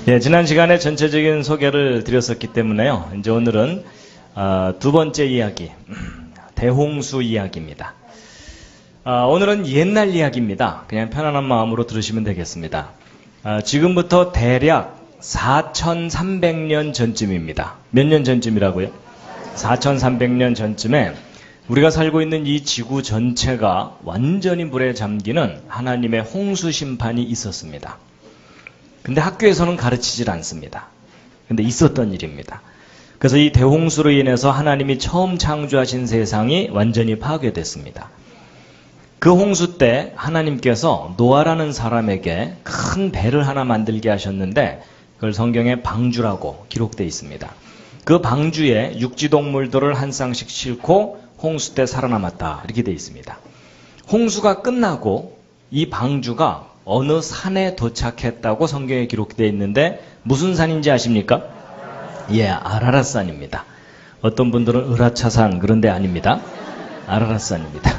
예, 지난 시간에 전체적인 소개를 드렸었기 때문에요. 이제 오늘은 두 번째 이야기, 대홍수 이야기입니다. 오늘은 옛날 이야기입니다. 그냥 편안한 마음으로 들으시면 되겠습니다. 지금부터 대략 4300년 전쯤입니다. 몇 년 전쯤이라고요? 4300년 전쯤에 우리가 살고 있는 이 지구 전체가 완전히 물에 잠기는 하나님의 홍수 심판이 있었습니다. 근데 학교에서는 가르치질 않습니다. 근데 있었던 일입니다. 그래서 이 대홍수로 인해서 하나님이 처음 창조하신 세상이 완전히 파괴됐습니다. 그 홍수 때 하나님께서 노아라는 사람에게 큰 배를 하나 만들게 하셨는데 그걸 성경에 방주라고 기록되어 있습니다. 그 방주에 육지동물들을 한 쌍씩 싣고 홍수 때 살아남았다 이렇게 되어 있습니다. 홍수가 끝나고 이 방주가 어느 산에 도착했다고 성경에 기록되어 있는데 무슨 산인지 아십니까? 예, 아라랏산입니다. 어떤 분들은 으라차산 그런 데 아닙니다. 아라랏산입니다.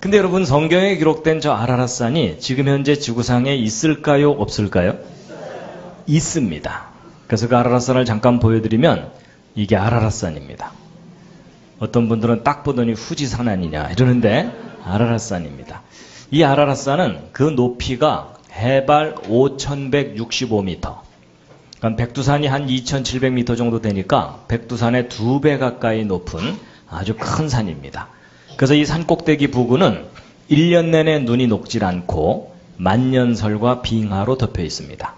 근데 여러분 성경에 기록된 저 아라랏산이 지금 현재 지구상에 있을까요? 없을까요? 있습니다. 그래서 그 아라랏산을 잠깐 보여드리면 이게 아라랏산입니다. 어떤 분들은 딱 보더니 후지산 아니냐 이러는데 아라랏산입니다. 이 아라랏산은 그 높이가 해발 5165m. 그러니까 백두산이 한 2700m 정도 되니까 백두산의 2배 가까이 높은 아주 큰 산입니다. 그래서 이 산 꼭대기 부근은 1년 내내 눈이 녹질 않고 만년설과 빙하로 덮여 있습니다.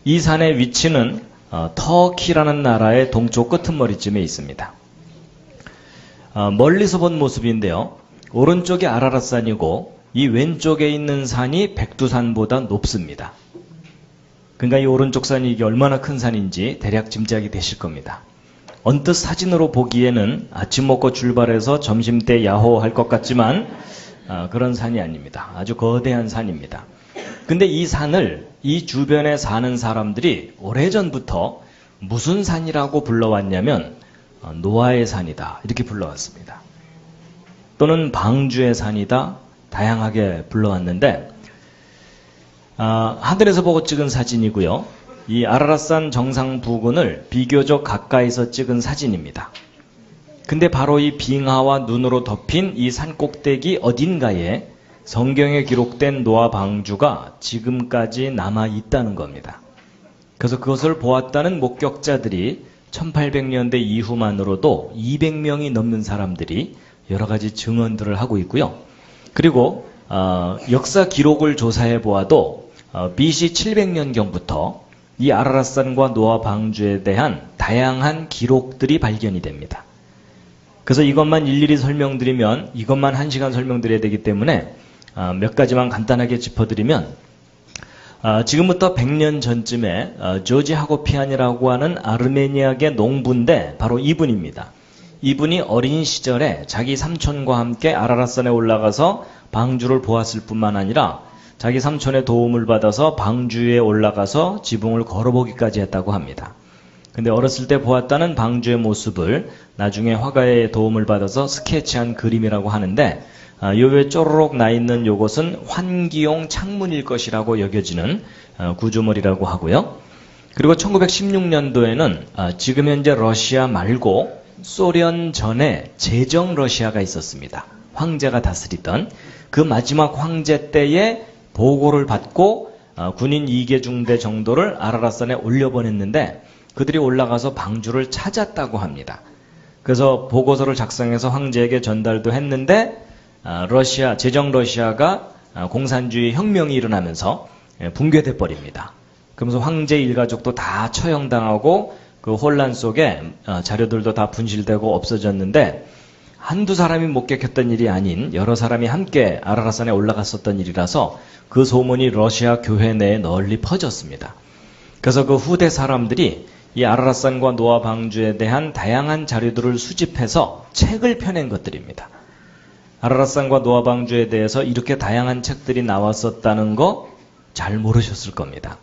이 산의 위치는 터키라는 나라의 동쪽 끄트머리쯤에 있습니다. 멀리서 본 모습인데요. 오른쪽이 아라랏산이고 이 왼쪽에 있는 산이 백두산보다 높습니다. 그러니까 이 오른쪽 산이 이게 얼마나 큰 산인지 대략 짐작이 되실 겁니다. 언뜻 사진으로 보기에는 아침 먹고 출발해서 점심때 야호할 것 같지만 그런 산이 아닙니다. 아주 거대한 산입니다. 근데 이 산을 이 주변에 사는 사람들이 오래전부터 무슨 산이라고 불러왔냐면 노아의 산이다 이렇게 불러왔습니다. 또는 방주의 산이다 다양하게 불러왔는데 하늘에서 보고 찍은 사진이고요. 이 아라랏산 정상 부근을 비교적 가까이서 찍은 사진입니다. 근데 바로 이 빙하와 눈으로 덮인 이 산 꼭대기 어딘가에 성경에 기록된 노아 방주가 지금까지 남아 있다는 겁니다. 그래서 그것을 보았다는 목격자들이 1800년대 이후만으로도 200명이 넘는 사람들이 여러 가지 증언들을 하고 있고요. 그리고 역사 기록을 조사해 보아도 BC 700년경부터 이 아라랏산과 노아 방주에 대한 다양한 기록들이 발견이 됩니다. 그래서 이것만 일일이 설명드리면 이것만 1시간 설명드려야 되기 때문에 몇 가지만 간단하게 짚어드리면 지금부터 100년 전쯤에 조지 하고피안이라고 하는 아르메니아계 농부인데 바로 이분입니다. 이분이 어린 시절에 자기 삼촌과 함께 아라랏산에 올라가서 방주를 보았을 뿐만 아니라 자기 삼촌의 도움을 받아서 방주에 올라가서 지붕을 걸어보기까지 했다고 합니다. 근데 어렸을 때 보았다는 방주의 모습을 나중에 화가의 도움을 받아서 스케치한 그림이라고 하는데 요 위에 쪼르륵 나 있는 요것은 환기용 창문일 것이라고 여겨지는 구조물이라고 하고요. 그리고 1916년도에는 지금 현재 러시아 말고 소련 전에 제정 러시아가 있었습니다. 황제가 다스리던 그 마지막 황제 때에 보고를 받고 군인 2개 중대 정도를 아라랏산에 올려보냈는데 그들이 올라가서 방주를 찾았다고 합니다. 그래서 보고서를 작성해서 황제에게 전달도 했는데 러시아, 제정 러시아가 공산주의 혁명이 일어나면서 붕괴돼 버립니다. 그러면서 황제 일가족도 다 처형당하고 그 혼란 속에 자료들도 다 분실되고 없어졌는데 한두 사람이 목격했던 일이 아닌 여러 사람이 함께 아라랏산에 올라갔었던 일이라서 그 소문이 러시아 교회 내에 널리 퍼졌습니다. 그래서 그 후대 사람들이 이 아라랏산과 노아 방주에 대한 다양한 자료들을 수집해서 책을 펴낸 것들입니다. 아라랏산과 노아 방주에 대해서 이렇게 다양한 책들이 나왔었다는 거 잘 모르셨을 겁니다.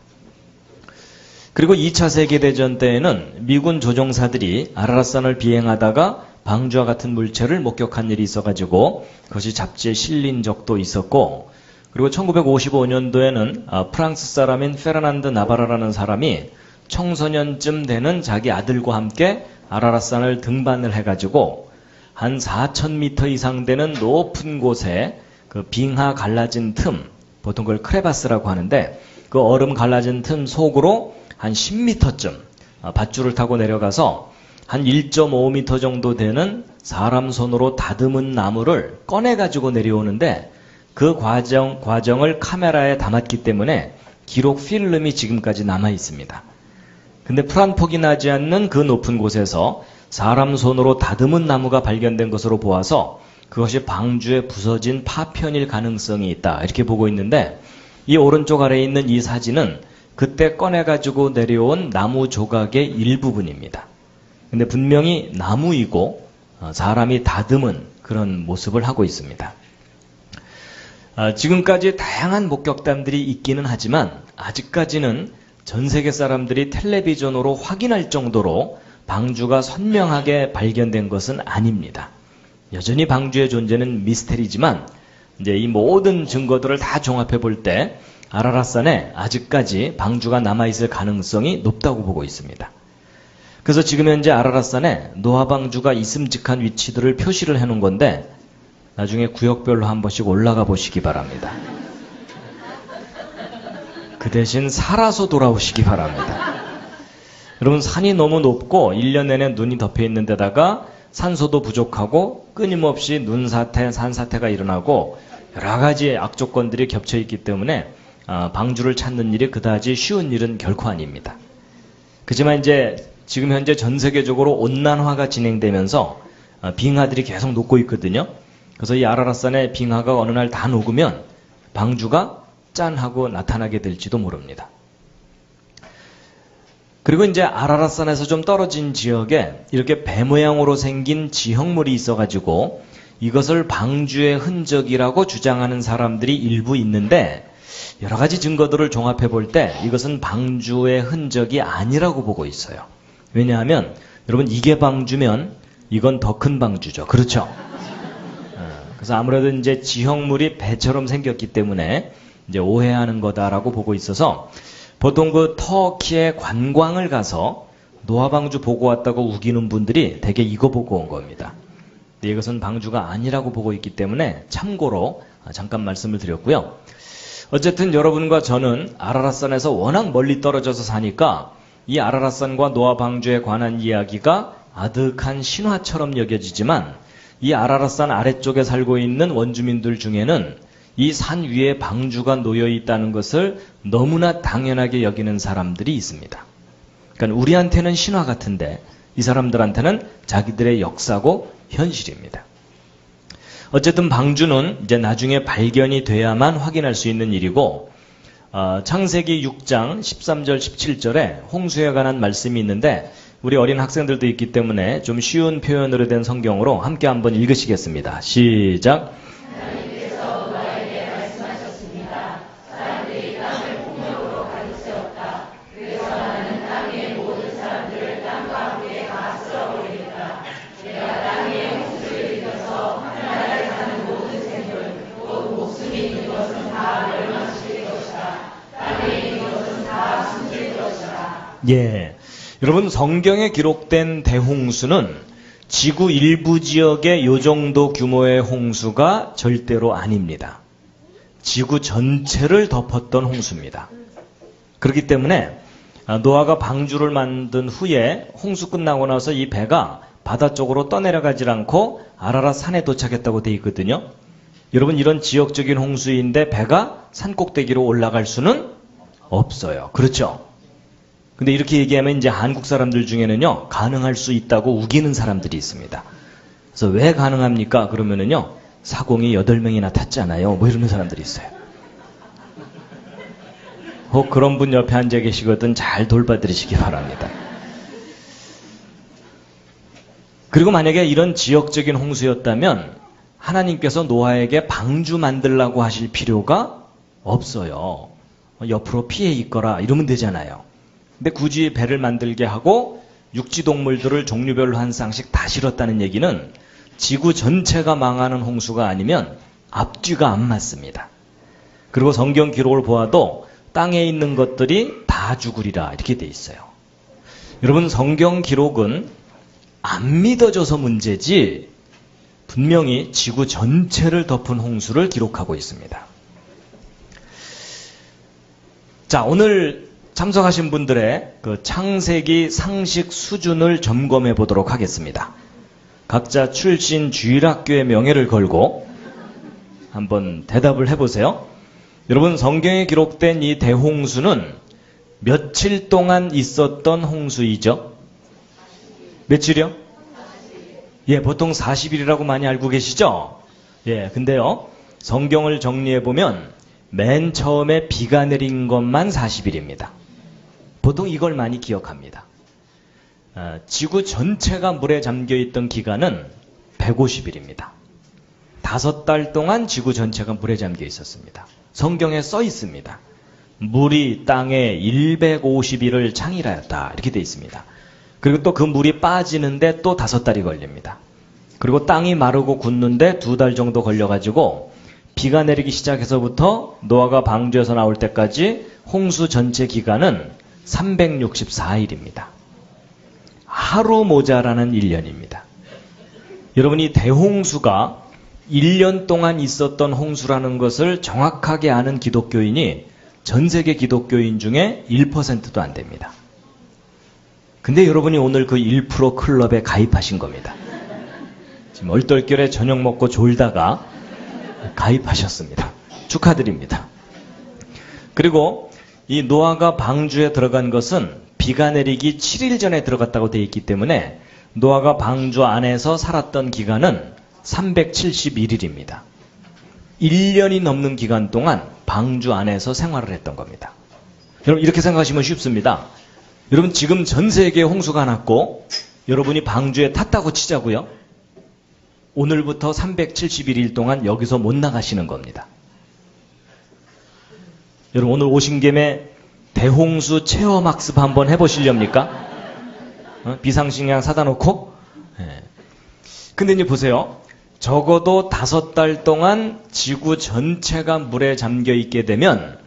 그리고 2차 세계대전 때에는 미군 조종사들이 아라랏산을 비행하다가 방주와 같은 물체를 목격한 일이 있어가지고 그것이 잡지에 실린 적도 있었고 그리고 1955년도에는 프랑스 사람인 페르난드 나바라라는 사람이 청소년쯤 되는 자기 아들과 함께 아라랏산을 등반을 해가지고 한 4,000m 이상 되는 높은 곳에 그 빙하 갈라진 틈, 보통 그걸 크레바스라고 하는데 그 얼음 갈라진 틈 속으로 한 10m쯤 밧줄을 타고 내려가서 한 1.5m 정도 되는 사람 손으로 다듬은 나무를 꺼내가지고 내려오는데 그 과정을 카메라에 담았기 때문에 기록 필름이 지금까지 남아 있습니다. 근데 풀 한 폭이 나지 않는 그 높은 곳에서 사람 손으로 다듬은 나무가 발견된 것으로 보아서 그것이 방주에 부서진 파편일 가능성이 있다 이렇게 보고 있는데 이 오른쪽 아래에 있는 이 사진은 그때 꺼내가지고 내려온 나무 조각의 일부분입니다. 근데 분명히 나무이고 사람이 다듬은 그런 모습을 하고 있습니다. 지금까지 다양한 목격담들이 있기는 하지만 아직까지는 전 세계 사람들이 텔레비전으로 확인할 정도로 방주가 선명하게 발견된 것은 아닙니다. 여전히 방주의 존재는 미스테리지만 이제 이 모든 증거들을 다 종합해 볼 때 아라랏산에 아직까지 방주가 남아있을 가능성이 높다고 보고 있습니다. 그래서 지금 현재 아라랏산에 노아방주가 있음직한 위치들을 표시를 해놓은 건데 나중에 구역별로 한 번씩 올라가 보시기 바랍니다. 그 대신 살아서 돌아오시기 바랍니다. 여러분 산이 너무 높고 1년 내내 눈이 덮여 있는 데다가 산소도 부족하고 끊임없이 눈사태, 산사태가 일어나고 여러 가지 악조건들이 겹쳐 있기 때문에 방주를 찾는 일이 그다지 쉬운 일은 결코 아닙니다. 그렇지만 이제 지금 현재 전 세계적으로 온난화가 진행되면서 빙하들이 계속 녹고 있거든요. 그래서 이 아라랏산의 빙하가 어느 날 다 녹으면 방주가 짠 하고 나타나게 될지도 모릅니다. 그리고 이제 아라랏산에서 좀 떨어진 지역에 이렇게 배 모양으로 생긴 지형물이 있어가지고 이것을 방주의 흔적이라고 주장하는 사람들이 일부 있는데 여러 가지 증거들을 종합해 볼 때 이것은 방주의 흔적이 아니라고 보고 있어요. 왜냐하면 여러분 이게 방주면 이건 더 큰 방주죠. 그렇죠? 그래서 아무래도 이제 지형물이 배처럼 생겼기 때문에 이제 오해하는 거다라고 보고 있어서 보통 그 터키에 관광을 가서 노아방주 보고 왔다고 우기는 분들이 대개 이거 보고 온 겁니다. 근데 이것은 방주가 아니라고 보고 있기 때문에 참고로 잠깐 말씀을 드렸고요. 어쨌든 여러분과 저는 아라랏산에서 워낙 멀리 떨어져서 사니까 이 아라랏산과 노아방주에 관한 이야기가 아득한 신화처럼 여겨지지만 이 아라랏산 아래쪽에 살고 있는 원주민들 중에는 이 산 위에 방주가 놓여 있다는 것을 너무나 당연하게 여기는 사람들이 있습니다. 그러니까 우리한테는 신화 같은데 이 사람들한테는 자기들의 역사고 현실입니다. 어쨌든 방주는 이제 나중에 발견이 돼야만 확인할 수 있는 일이고 창세기 6장 13절 17절에 홍수에 관한 말씀이 있는데 우리 어린 학생들도 있기 때문에 좀 쉬운 표현으로 된 성경으로 함께 한번 읽으시겠습니다. 시작. 하나님께서 노아에게 말씀하셨습니다. 사람들이 땅을 폭력으로 가득 채웠다. 그래서 나는 땅의 모든 사람들을 땅과 함께 다 쓸어버리겠다. 내가 땅에 홍수를 일으켜서 하늘나라에 사는 모든 생물 곧 목숨이 있는 것은 다 멸망시킬 것이다. 땅에 있는 것은 다 숨길 것이다. 예. 여러분 성경에 기록된 대홍수는 지구 일부 지역의 요 정도 규모의 홍수가 절대로 아닙니다. 지구 전체를 덮었던 홍수입니다. 그렇기 때문에 노아가 방주를 만든 후에 홍수 끝나고 나서 이 배가 바다 쪽으로 떠내려가질 않고 아라랏 산에 도착했다고 돼 있거든요. 여러분 이런 지역적인 홍수인데 배가 산 꼭대기로 올라갈 수는 없어요. 그렇죠? 근데 이렇게 얘기하면 이제 한국 사람들 중에는요, 가능할 수 있다고 우기는 사람들이 있습니다. 그래서 왜 가능합니까? 그러면은요, 사공이 8명이나 탔잖아요. 뭐 이러는 사람들이 있어요. 혹 그런 분 옆에 앉아 계시거든 잘 돌봐드리시기 바랍니다. 그리고 만약에 이런 지역적인 홍수였다면 하나님께서 노아에게 방주 만들라고 하실 필요가 없어요. 옆으로 피해 있거라 이러면 되잖아요. 근데 굳이 배를 만들게 하고 육지동물들을 종류별로 한 쌍씩 다 실었다는 얘기는 지구 전체가 망하는 홍수가 아니면 앞뒤가 안 맞습니다. 그리고 성경 기록을 보아도 땅에 있는 것들이 다 죽으리라 이렇게 돼 있어요. 여러분, 성경 기록은 안 믿어져서 문제지 분명히 지구 전체를 덮은 홍수를 기록하고 있습니다. 자, 오늘 참석하신 분들의 그 창세기 상식 수준을 점검해 보도록 하겠습니다. 각자 출신 주일학교의 명예를 걸고 한번 대답을 해보세요. 여러분, 성경에 기록된 이 대홍수는 며칠 동안 있었던 홍수이죠? 며칠이요? 예, 보통 40일이라고 많이 알고 계시죠? 예, 근데요, 성경을 정리해보면 맨 처음에 비가 내린 것만 40일입니다. 보통 이걸 많이 기억합니다. 지구 전체가 물에 잠겨있던 기간은 150일입니다. 5달 동안 지구 전체가 물에 잠겨 있었습니다. 성경에 써 있습니다. 물이 땅에 150일을 창일하였다 이렇게 돼 있습니다. 그리고 또 그 물이 빠지는데 또 5달이 걸립니다. 그리고 땅이 마르고 굳는데 2달 정도 걸려가지고 비가 내리기 시작해서부터 노아가 방주에서 나올 때까지 홍수 전체 기간은 364일입니다. 하루 모자라는 1년입니다. 여러분이 대홍수가 1년 동안 있었던 홍수라는 것을 정확하게 아는 기독교인이 전 세계 기독교인 중에 1%도 안 됩니다. 근데 여러분이 오늘 그 1% 클럽에 가입하신 겁니다. 지금 얼떨결에 저녁 먹고 졸다가 가입하셨습니다. 축하드립니다. 그리고 이 노아가 방주에 들어간 것은 비가 내리기 7일 전에 들어갔다고 되어 있기 때문에 노아가 방주 안에서 살았던 기간은 371일입니다. 1년이 넘는 기간 동안 방주 안에서 생활을 했던 겁니다. 여러분, 이렇게 생각하시면 쉽습니다. 여러분, 지금 전 세계에 홍수가 났고 여러분이 방주에 탔다고 치자고요. 오늘부터 371일 동안 여기서 못 나가시는 겁니다. 여러분, 오늘 오신 김에 대홍수 체험학습 한번 해보시렵니까? 비상식량 사다 놓고? 네. 근데 이제 보세요. 적어도 5달 동안 지구 전체가 물에 잠겨 있게 되면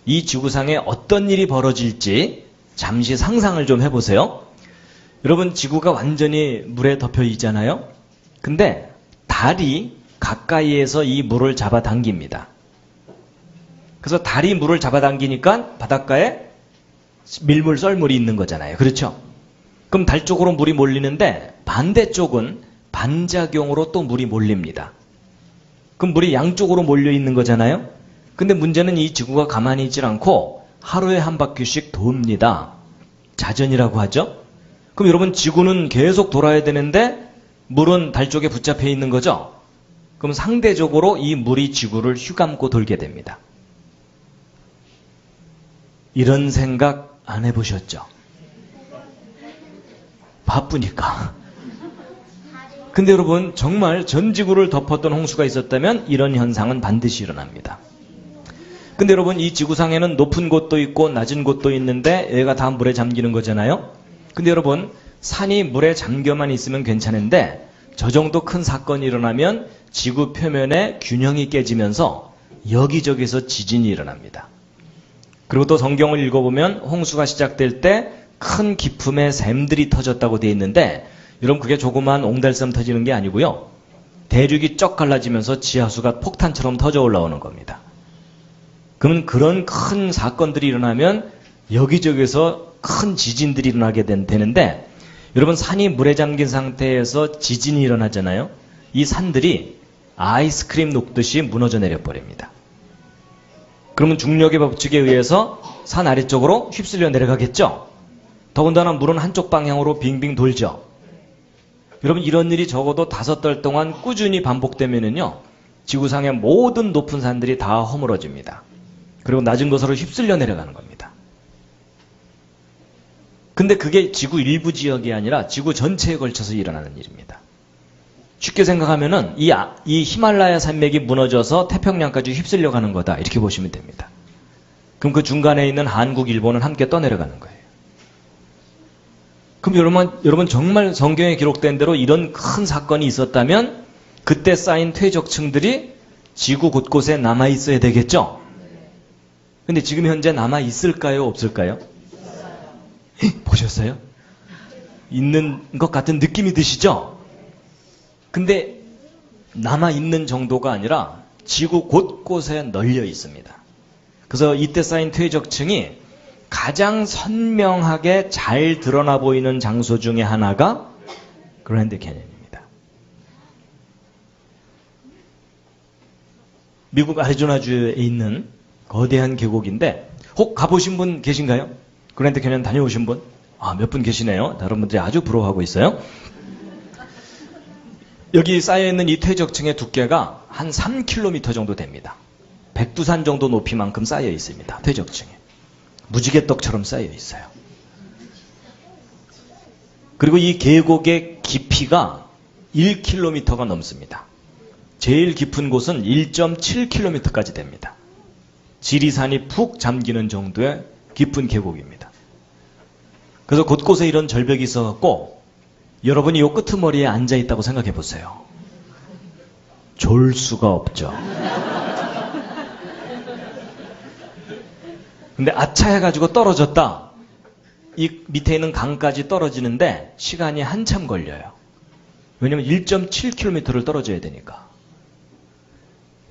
이 지구상에 어떤 일이 벌어질지 잠시 상상을 좀 해보세요. 여러분, 지구가 완전히 물에 덮여 있잖아요. 근데 달이 가까이에서 이 물을 잡아당깁니다. 그래서 달이 물을 잡아당기니까 바닷가에 밀물, 썰물이 있는 거잖아요. 그렇죠? 그럼 달 쪽으로 물이 몰리는데 반대쪽은 반작용으로 또 물이 몰립니다. 그럼 물이 양쪽으로 몰려 있는 거잖아요. 근데 문제는 이 지구가 가만히 있질 않고 하루에 한 바퀴씩 돕니다. 자전이라고 하죠. 그럼 여러분, 지구는 계속 돌아야 되는데 물은 달 쪽에 붙잡혀 있는 거죠. 그럼 상대적으로 이 물이 지구를 휘감고 돌게 됩니다. 이런 생각 안 해보셨죠? 바쁘니까. 근데 여러분, 정말 전 지구를 덮었던 홍수가 있었다면 이런 현상은 반드시 일어납니다. 근데 여러분, 이 지구상에는 높은 곳도 있고 낮은 곳도 있는데 얘가 다 물에 잠기는 거잖아요. 근데 여러분, 산이 물에 잠겨만 있으면 괜찮은데 저 정도 큰 사건이 일어나면 지구 표면의 균형이 깨지면서 여기저기서 지진이 일어납니다. 그리고 또 성경을 읽어보면 홍수가 시작될 때 큰 기품의 샘들이 터졌다고 되어 있는데 여러분, 그게 조그만 옹달샘 터지는 게 아니고요. 대륙이 쩍 갈라지면서 지하수가 폭탄처럼 터져 올라오는 겁니다. 그러면 그런 큰 사건들이 일어나면 여기저기서 큰 지진들이 일어나게 되는데 여러분, 산이 물에 잠긴 상태에서 지진이 일어나잖아요. 이 산들이 아이스크림 녹듯이 무너져 내려버립니다. 그러면 중력의 법칙에 의해서 산 아래쪽으로 휩쓸려 내려가겠죠. 더군다나 물은 한쪽 방향으로 빙빙 돌죠. 여러분, 이런 일이 적어도 5달 동안 꾸준히 반복되면은요, 지구상의 모든 높은 산들이 다 허물어집니다. 그리고 낮은 곳으로 휩쓸려 내려가는 겁니다. 근데 그게 지구 일부 지역이 아니라 지구 전체에 걸쳐서 일어나는 일입니다. 쉽게 생각하면은 이 히말라야 산맥이 무너져서 태평양까지 휩쓸려 가는 거다, 이렇게 보시면 됩니다. 그럼 그 중간에 있는 한국, 일본은 함께 떠내려가는 거예요. 그럼 여러분 정말 성경에 기록된 대로 이런 큰 사건이 있었다면 그때 쌓인 퇴적층들이 지구 곳곳에 남아있어야 되겠죠? 근데 지금 현재 남아 있을까요? 없을까요? 보셨어요? 있는 것 같은 느낌이 드시죠? 근데 남아 있는 정도가 아니라 지구 곳곳에 널려 있습니다. 그래서 이때 쌓인 퇴적층이 가장 선명하게 잘 드러나 보이는 장소 중에 하나가 그랜드 캐니언입니다. 미국 애리조나주에 있는 거대한 계곡인데 혹 가보신 분 계신가요? 그랜드 캐니언 다녀오신 분? 몇 분 계시네요. 다른 분들이 아주 부러워하고 있어요. 여기 쌓여있는 이 퇴적층의 두께가 한 3km 정도 됩니다. 백두산 정도 높이만큼 쌓여 있습니다. 퇴적층에. 무지개떡처럼 쌓여 있어요. 그리고 이 계곡의 깊이가 1km가 넘습니다. 제일 깊은 곳은 1.7km까지 됩니다. 지리산이 푹 잠기는 정도의 깊은 계곡입니다. 그래서 곳곳에 이런 절벽이 있어갖고 여러분이 요 끄트머리에 앉아있다고 생각해 보세요. 졸 수가 없죠. 근데 아차 해가지고 떨어졌다. 이 밑에 있는 강까지 떨어지는데 시간이 한참 걸려요. 왜냐면 1.7km를 떨어져야 되니까.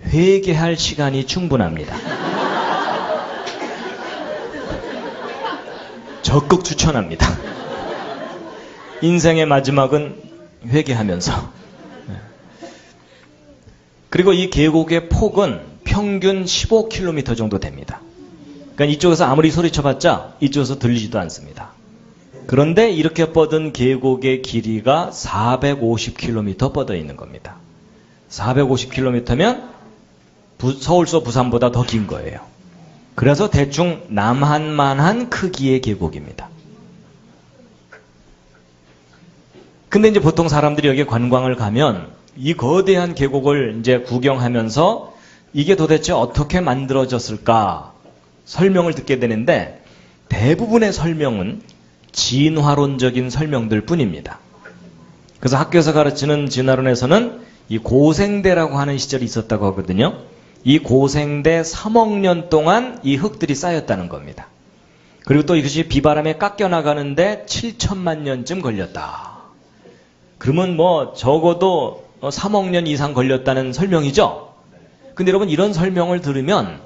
회개할 시간이 충분합니다. 적극 추천합니다. 인생의 마지막은 회개하면서. 그리고 이 계곡의 폭은 평균 15km 정도 됩니다. 그러니까 이쪽에서 아무리 소리쳐봤자 이쪽에서 들리지도 않습니다. 그런데 이렇게 뻗은 계곡의 길이가 450km 뻗어 있는 겁니다. 450km면 서울서 부산보다 더 긴 거예요. 그래서 대충 남한만한 크기의 계곡입니다. 근데 이제 보통 사람들이 여기 관광을 가면 이 거대한 계곡을 이제 구경하면서 이게 도대체 어떻게 만들어졌을까 설명을 듣게 되는데 대부분의 설명은 진화론적인 설명들 뿐입니다. 그래서 학교에서 가르치는 진화론에서는 이 고생대라고 하는 시절이 있었다고 하거든요. 이 고생대 3억 년 동안 이 흙들이 쌓였다는 겁니다. 그리고 또 이것이 비바람에 깎여나가는데 7천만 년쯤 걸렸다. 그러면 뭐 적어도 3억 년 이상 걸렸다는 설명이죠. 근데 여러분 이런 설명을 들으면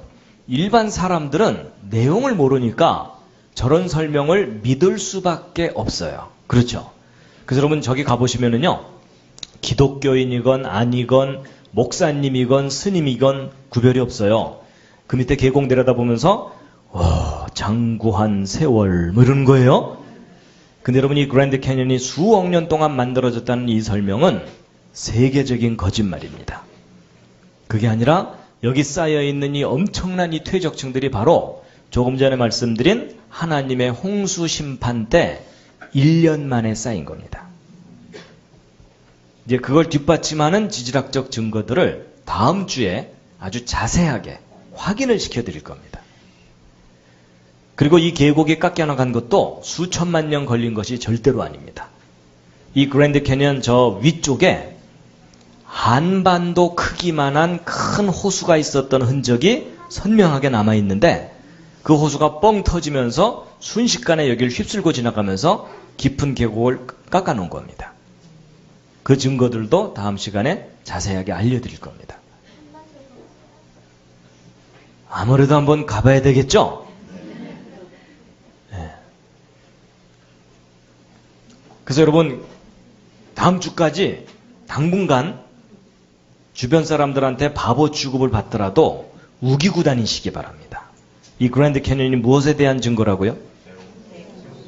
일반 사람들은 내용을 모르니까 저런 설명을 믿을 수밖에 없어요. 그렇죠? 그래서 여러분 저기 가보시면은요. 기독교인이건 아니건 목사님이건 스님이건 구별이 없어요. 그 밑에 계곡 내려다보면서 장구한 세월 뭐 이러는 거예요. 근데 여러분 이 그랜드 캐니언이 수억 년 동안 만들어졌다는 이 설명은 세계적인 거짓말입니다. 그게 아니라 여기 쌓여있는 이 엄청난 이 퇴적층들이 바로 조금 전에 말씀드린 하나님의 홍수 심판 때 1년 만에 쌓인 겁니다. 이제 그걸 뒷받침하는 지질학적 증거들을 다음 주에 아주 자세하게 확인을 시켜드릴 겁니다. 그리고 이 계곡이 깎여나간 것도 수천만 년 걸린 것이 절대로 아닙니다. 이 그랜드 캐니언 저 위쪽에 한반도 크기만한 큰 호수가 있었던 흔적이 선명하게 남아있는데 그 호수가 뻥 터지면서 순식간에 여기를 휩쓸고 지나가면서 깊은 계곡을 깎아놓은 겁니다. 그 증거들도 다음 시간에 자세하게 알려드릴 겁니다. 아무래도 한번 가봐야 되겠죠? 네. 그래서 여러분 다음 주까지 당분간 주변 사람들한테 바보 취급을 받더라도 우기고 다니시기 바랍니다. 이 그랜드 캐니언이 무엇에 대한 증거라고요?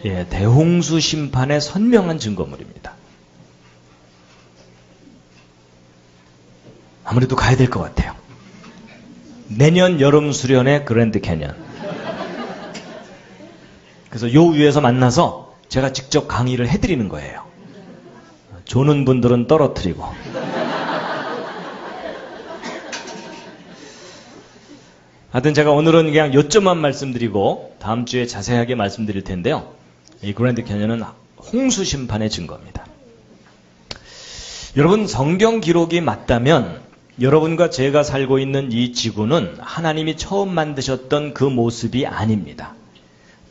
예, 대홍수 심판의 선명한 증거물입니다. 아무래도 가야 될 것 같아요. 내년 여름 수련회 그랜드 캐니언. 그래서 요 위에서 만나서 제가 직접 강의를 해드리는 거예요. 조는 분들은 떨어뜨리고. 하여튼 제가 오늘은 그냥 요점만 말씀드리고 다음 주에 자세하게 말씀드릴 텐데요. 이 그랜드 캐니언은 홍수 심판의 증거입니다. 여러분 성경 기록이 맞다면 여러분과 제가 살고 있는 이 지구는 하나님이 처음 만드셨던 그 모습이 아닙니다.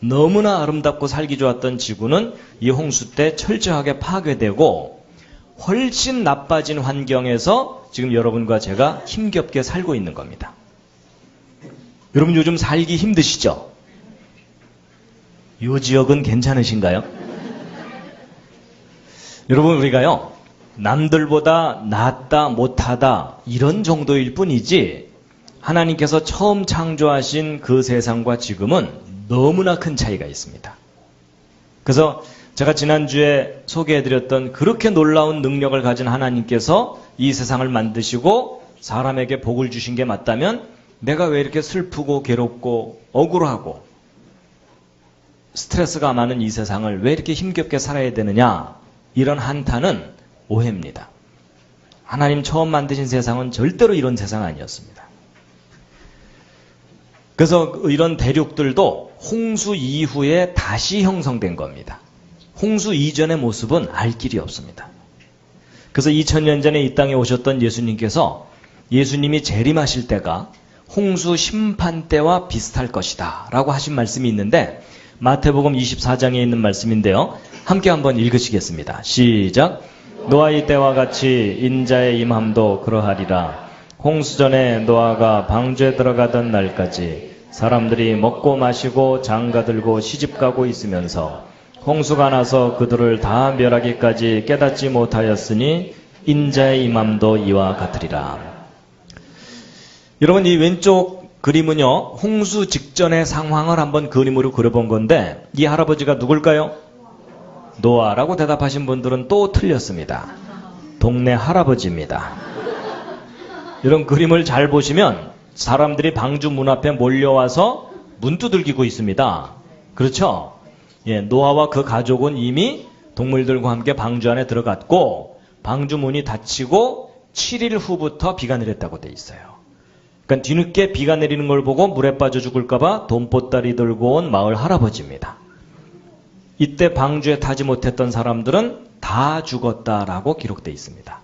너무나 아름답고 살기 좋았던 지구는 이 홍수 때 철저하게 파괴되고 훨씬 나빠진 환경에서 지금 여러분과 제가 힘겹게 살고 있는 겁니다. 여러분 요즘 살기 힘드시죠? 이 지역은 괜찮으신가요? 여러분 우리가요 남들보다 낫다 못하다 이런 정도일 뿐이지 하나님께서 처음 창조하신 그 세상과 지금은 너무나 큰 차이가 있습니다. 그래서 제가 지난주에 소개해드렸던 그렇게 놀라운 능력을 가진 하나님께서 이 세상을 만드시고 사람에게 복을 주신 게 맞다면 내가 왜 이렇게 슬프고 괴롭고 억울하고 스트레스가 많은 이 세상을 왜 이렇게 힘겹게 살아야 되느냐 이런 한탄은 오해입니다. 하나님 처음 만드신 세상은 절대로 이런 세상 아니었습니다. 그래서 이런 대륙들도 홍수 이후에 다시 형성된 겁니다. 홍수 이전의 모습은 알 길이 없습니다. 그래서 2000년 전에 이 땅에 오셨던 예수님께서 예수님이 재림하실 때가 홍수 심판 때와 비슷할 것이다 라고 하신 말씀이 있는데 마태복음 24장에 있는 말씀인데요. 함께 한번 읽으시겠습니다. 시작. 노아의 때와 같이 인자의 임함도 그러하리라. 홍수 전에 노아가 방주에 들어가던 날까지 사람들이 먹고 마시고 장가들고 시집가고 있으면서 홍수가 나서 그들을 다 멸하기까지 깨닫지 못하였으니 인자의 임함도 이와 같으리라. 여러분 이 왼쪽 그림은요 홍수 직전의 상황을 한번 그림으로 그려본 건데 이 할아버지가 누굴까요? 노아라고 대답하신 분들은 또 틀렸습니다. 동네 할아버지입니다. 이런 그림을 잘 보시면 사람들이 방주 문 앞에 몰려와서 문 두들기고 있습니다. 그렇죠? 예, 노아와 그 가족은 이미 동물들과 함께 방주 안에 들어갔고 방주 문이 닫히고 7일 후부터 비가 내렸다고 돼 있어요. 그러니까 뒤늦게 비가 내리는 걸 보고 물에 빠져 죽을까봐 돈보따리 들고 온 마을 할아버지입니다. 이때 방주에 타지 못했던 사람들은 다 죽었다라고 기록되어 있습니다.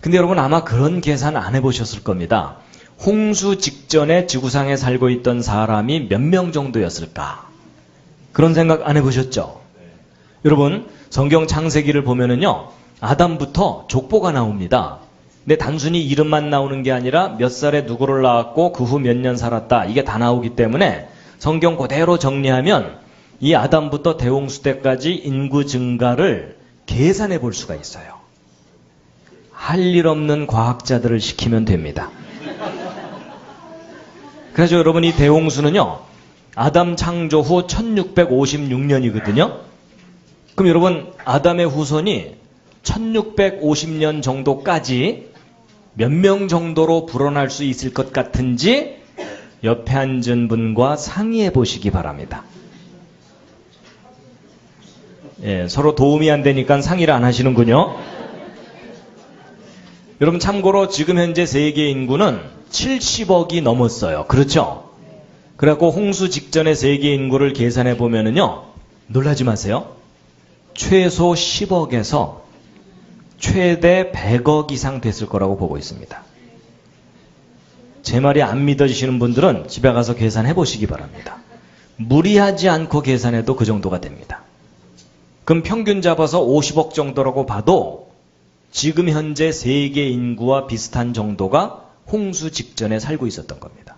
근데 여러분 아마 그런 계산 안 해보셨을 겁니다. 홍수 직전에 지구상에 살고 있던 사람이 몇 명 정도였을까? 그런 생각 안 해보셨죠? 여러분 성경 창세기를 보면은요 아담부터 족보가 나옵니다. 근데 단순히 이름만 나오는 게 아니라 몇 살에 누구를 낳았고 그 후 몇 년 살았다 이게 다 나오기 때문에 성경 그대로 정리하면 이 아담부터 대홍수 때까지 인구 증가를 계산해 볼 수가 있어요. 할 일 없는 과학자들을 시키면 됩니다. 그래서 여러분 이 대홍수는요 아담 창조 후 1656년이거든요. 그럼 여러분 아담의 후손이 1650년 정도까지 몇 명 정도로 불어날 수 있을 것 같은지 옆에 앉은 분과 상의해 보시기 바랍니다. 예, 서로 도움이 안 되니까 상의를 안 하시는군요. 여러분 참고로 지금 현재 세계 인구는 70억이 넘었어요. 그렇죠? 그래갖고 홍수 직전의 세계 인구를 계산해 보면은요, 놀라지 마세요. 최소 10억에서 최대 100억 이상 됐을 거라고 보고 있습니다. 제 말이 안 믿어지시는 분들은 집에 가서 계산해 보시기 바랍니다. 무리하지 않고 계산해도 그 정도가 됩니다. 그럼 평균 잡아서 50억 정도라고 봐도 지금 현재 세계 인구와 비슷한 정도가 홍수 직전에 살고 있었던 겁니다.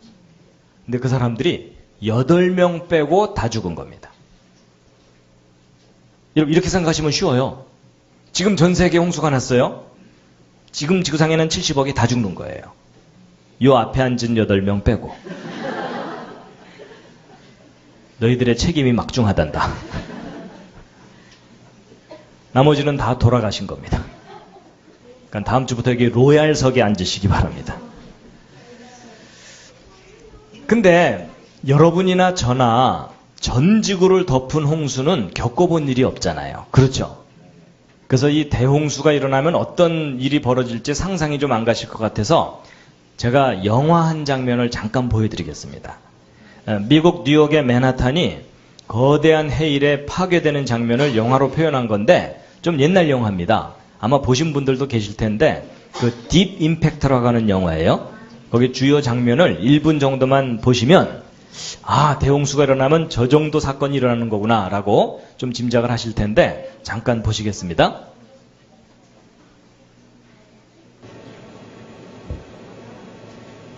근데 그 사람들이 8명 빼고 다 죽은 겁니다. 여러분 이렇게 생각하시면 쉬워요. 지금 전 세계 홍수가 났어요. 지금 지구상에는 70억이 다 죽는 거예요. 요 앞에 앉은 8명 빼고. 너희들의 책임이 막중하단다. 나머지는 다 돌아가신 겁니다. 그러니까 다음 주부터 여기 로얄석에 앉으시기 바랍니다. 근데 여러분이나 저나 전 지구를 덮은 홍수는 겪어본 일이 없잖아요. 그렇죠? 그래서 이 대홍수가 일어나면 어떤 일이 벌어질지 상상이 좀 안 가실 것 같아서 제가 영화 한 장면을 잠깐 보여드리겠습니다. 미국 뉴욕의 맨하탄이 거대한 해일에 파괴되는 장면을 영화로 표현한 건데 좀 옛날 영화입니다. 아마 보신 분들도 계실 텐데 그 딥 임팩트라고 하는 영화예요. 거기 주요 장면을 1분 정도만 보시면 아, 대홍수가 일어나면 저 정도 사건이 일어나는 거구나 라고 좀 짐작을 하실 텐데 잠깐 보시겠습니다.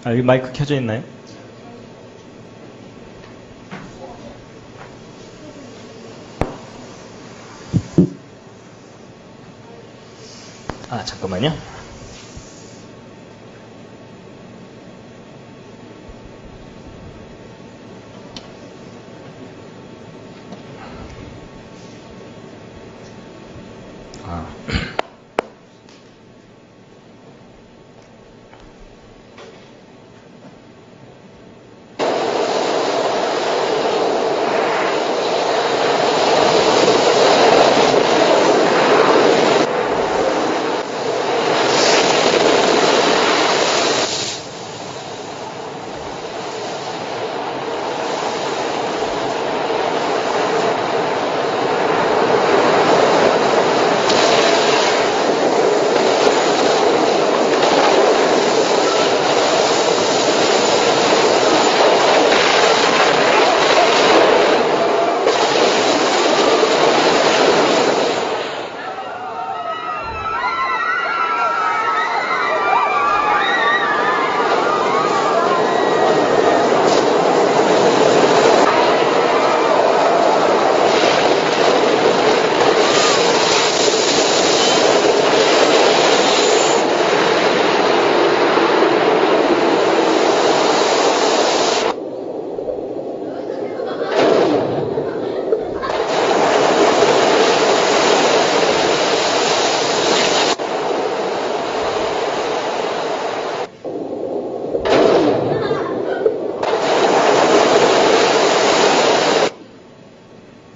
아, 여기 마이크 켜져 있나요? 아, 잠깐만요. 아.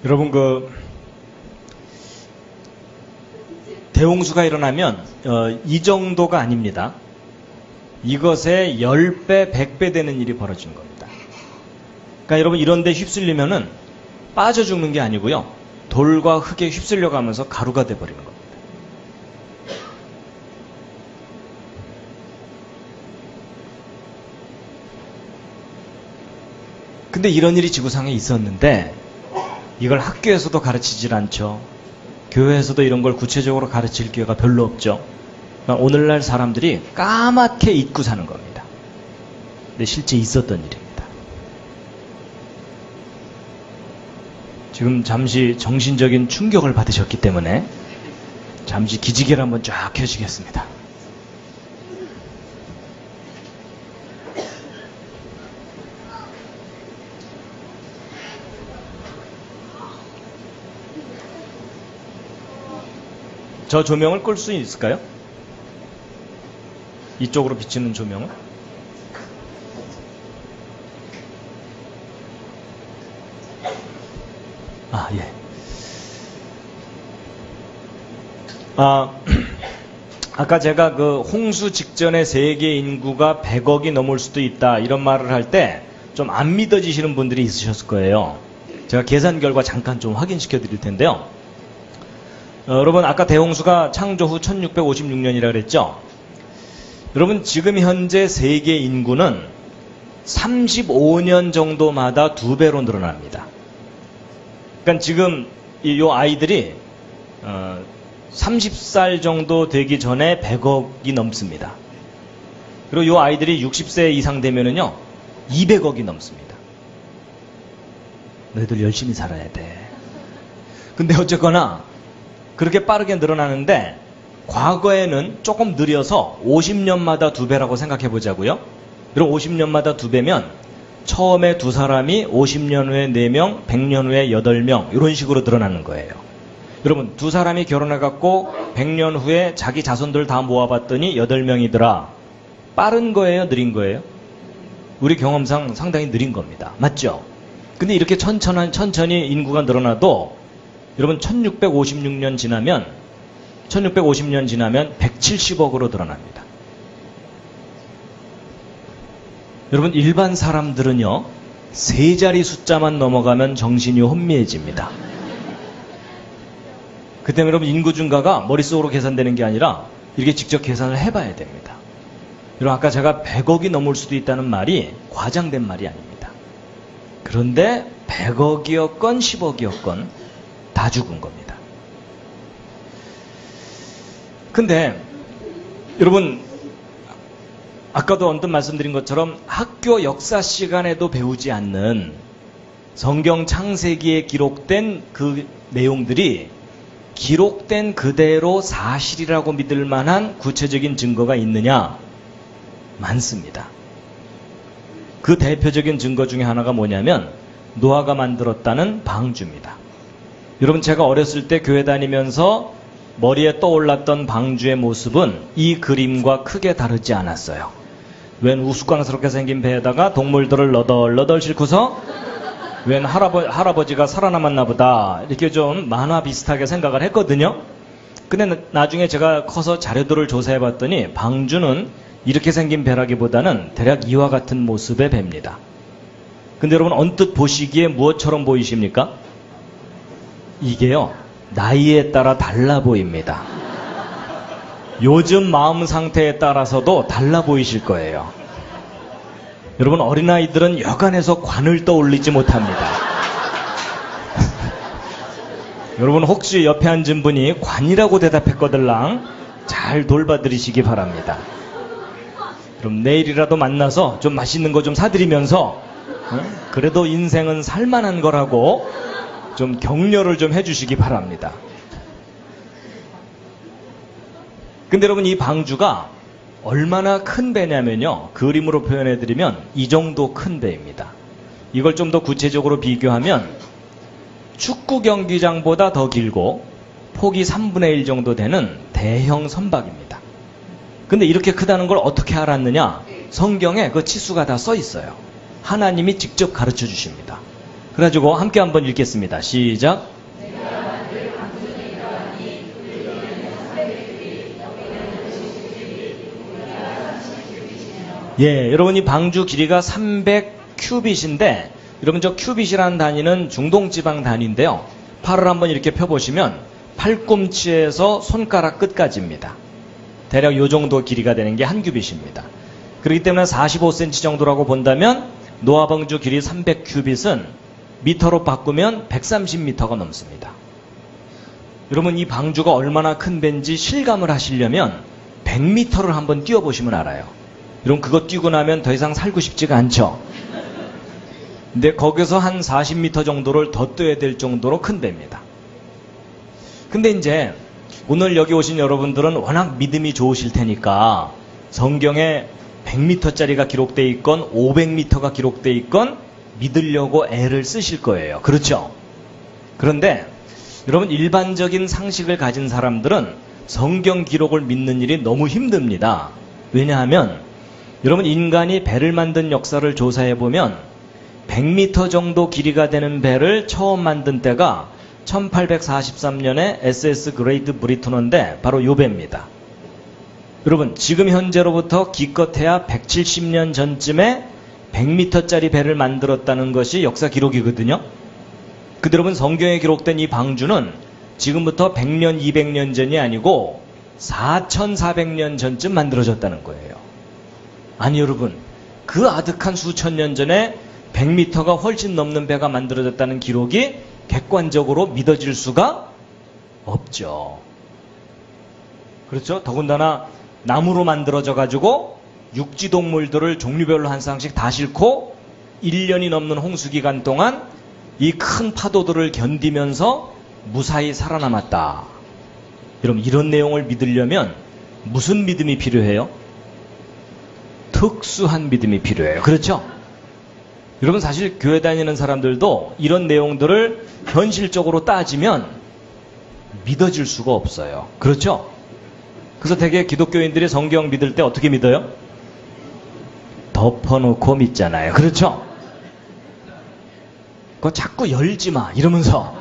여러분 대홍수가 일어나면 이 정도가 아닙니다. 이것의 10배, 100배 되는 일이 벌어지는 겁니다. 그러니까 여러분 이런 데 휩쓸리면은 빠져 죽는 게 아니고요. 돌과 흙에 휩쓸려 가면서 가루가 돼 버리는 겁니다. 근데 이런 일이 지구상에 있었는데 이걸 학교에서도 가르치질 않죠. 교회에서도 이런 걸 구체적으로 가르칠 기회가 별로 없죠. 그러니까 오늘날 사람들이 까맣게 잊고 사는 겁니다. 근데 실제 있었던 일입니다. 지금 잠시 정신적인 충격을 받으셨기 때문에 잠시 기지개를 한번 쫙 켜시겠습니다. 저 조명을 끌 수 있을까요? 이쪽으로 비치는 조명을? 아, 예. 아까 제가 그 홍수 직전에 세계 인구가 100억이 넘을 수도 있다 이런 말을 할 때 좀 안 믿어지시는 분들이 있으셨을 거예요. 제가 계산 결과 잠깐 좀 확인시켜 드릴 텐데요. 여러분 아까 대홍수가 창조 후 1656년이라 그랬죠? 여러분 지금 현재 세계 인구는 35년 정도마다 2배로 늘어납니다. 그러니까 지금 이 아이들이 30살 정도 되기 전에 100억이 넘습니다. 그리고 이 아이들이 60세 이상 되면은요 200억이 넘습니다. 너희들 열심히 살아야 돼. 근데 어쨌거나 그렇게 빠르게 늘어나는데 과거에는 조금 느려서 50년마다 2배라고 생각해 보자고요. 그럼 50년마다 2배면 처음에 2사람이 50년 후에 4명, 100년 후에 8명 이런 식으로 늘어나는 거예요. 여러분 2사람이 결혼해갖고 100년 후에 자기 자손들 다 모아봤더니 8명이더라. 빠른 거예요? 느린 거예요? 우리 경험상 상당히 느린 겁니다. 맞죠? 근데 이렇게 천천히 인구가 늘어나도 여러분 1656년 지나면 170억으로 늘어납니다. 여러분 일반 사람들은요 3자리 숫자만 넘어가면 정신이 혼미해집니다. 그 때문에 여러분 인구 증가가 머릿속으로 계산되는 게 아니라 이렇게 직접 계산을 해봐야 됩니다. 여러분 아까 제가 100억이 넘을 수도 있다는 말이 과장된 말이 아닙니다. 그런데 100억이었건 10억이었건 다 죽은 겁니다. 근데 여러분 아까도 언뜻 말씀드린 것처럼 학교 역사 시간에도 배우지 않는 성경 창세기에 기록된 그 내용들이 기록된 그대로 사실이라고 믿을 만한 구체적인 증거가 있느냐? 많습니다. 그 대표적인 증거 중에 하나가 뭐냐면 노아가 만들었다는 방주입니다. 여러분 제가 어렸을 때 교회 다니면서 머리에 떠올랐던 방주의 모습은 이 그림과 크게 다르지 않았어요. 웬 우스꽝스럽게 생긴 배에다가 동물들을 너덜너덜 싣고서 웬 할아버지가 살아남았나 보다 이렇게 좀 만화 비슷하게 생각을 했거든요. 근데 나중에 제가 커서 자료들을 조사해 봤더니 방주는 이렇게 생긴 배라기보다는 대략 이와 같은 모습의 배입니다. 근데 여러분 언뜻 보시기에 무엇처럼 보이십니까? 이게요 나이에 따라 달라 보입니다. 요즘 마음 상태에 따라서도 달라 보이실 거예요. 여러분 어린아이들은 여간해서 관을 떠올리지 못합니다. 여러분 혹시 옆에 앉은 분이 관이라고 대답했거들랑 잘 돌봐드리시기 바랍니다. 그럼 내일이라도 만나서 좀 맛있는 거 좀 사드리면서 그래도 인생은 살만한 거라고 좀 격려를 좀 해주시기 바랍니다. 근데 여러분 이 방주가 얼마나 큰 배냐면요. 그림으로 표현해드리면 이 정도 큰 배입니다. 이걸 좀 더 구체적으로 비교하면 축구 경기장보다 더 길고 폭이 3분의 1 정도 되는 대형 선박입니다. 근데 이렇게 크다는 걸 어떻게 알았느냐? 성경에 그 치수가 다 써 있어요. 하나님이 직접 가르쳐 주십니다. 그래가지고 함께 한번 읽겠습니다. 시작. 예, 여러분 이 방주 길이가 300큐빗인데 여러분 저 큐빗이라는 단위는 중동지방 단위인데요. 팔을 한번 이렇게 펴보시면 팔꿈치에서 손가락 끝까지입니다. 대략 요 정도 길이가 되는 게 한 큐빗입니다. 그렇기 때문에 45cm 정도라고 본다면 노아 방주 길이 300큐빗은 미터로 바꾸면 130m가 넘습니다. 여러분 이 방주가 얼마나 큰 배인지 실감을 하시려면 100m를 한번 뛰어보시면 알아요. 여러분 그거 뛰고 나면 더 이상 살고 싶지가 않죠. 근데 거기서 한 40m 정도를 더 뛰어야 될 정도로 큰 배입니다. 근데 이제 오늘 여기 오신 여러분들은 워낙 믿음이 좋으실 테니까 성경에 100m짜리가 기록되어 있건 500m가 기록되어 있건 믿으려고 애를 쓰실 거예요. 그렇죠? 그런데 여러분 일반적인 상식을 가진 사람들은 성경 기록을 믿는 일이 너무 힘듭니다. 왜냐하면 여러분 인간이 배를 만든 역사를 조사해보면 100m 정도 길이가 되는 배를 처음 만든 때가 1843년에 SS 그레이트 브리터너인데 바로 요 배입니다. 여러분 지금 현재로부터 기껏해야 170년 전쯤에 100m짜리 배를 만들었다는 것이 역사 기록이거든요. 근데 여러분 성경에 기록된 이 방주는 지금부터 100년 200년 전이 아니고 4400년 전쯤 만들어졌다는 거예요. 아니 여러분 그 아득한 수천 년 전에 100m가 훨씬 넘는 배가 만들어졌다는 기록이 객관적으로 믿어질 수가 없죠. 그렇죠? 더군다나 나무로 만들어져 가지고 육지동물들을 종류별로 한 쌍씩 다 싣고 1년이 넘는 홍수기간 동안 이 큰 파도들을 견디면서 무사히 살아남았다. 여러분 이런 내용을 믿으려면 무슨 믿음이 필요해요? 특수한 믿음이 필요해요. 그렇죠? 여러분 사실 교회 다니는 사람들도 이런 내용들을 현실적으로 따지면 믿어질 수가 없어요. 그렇죠? 그래서 되게 기독교인들이 성경 믿을 때 어떻게 믿어요? 덮어놓고 믿잖아요. 그렇죠? 그거 자꾸 열지 마 이러면서.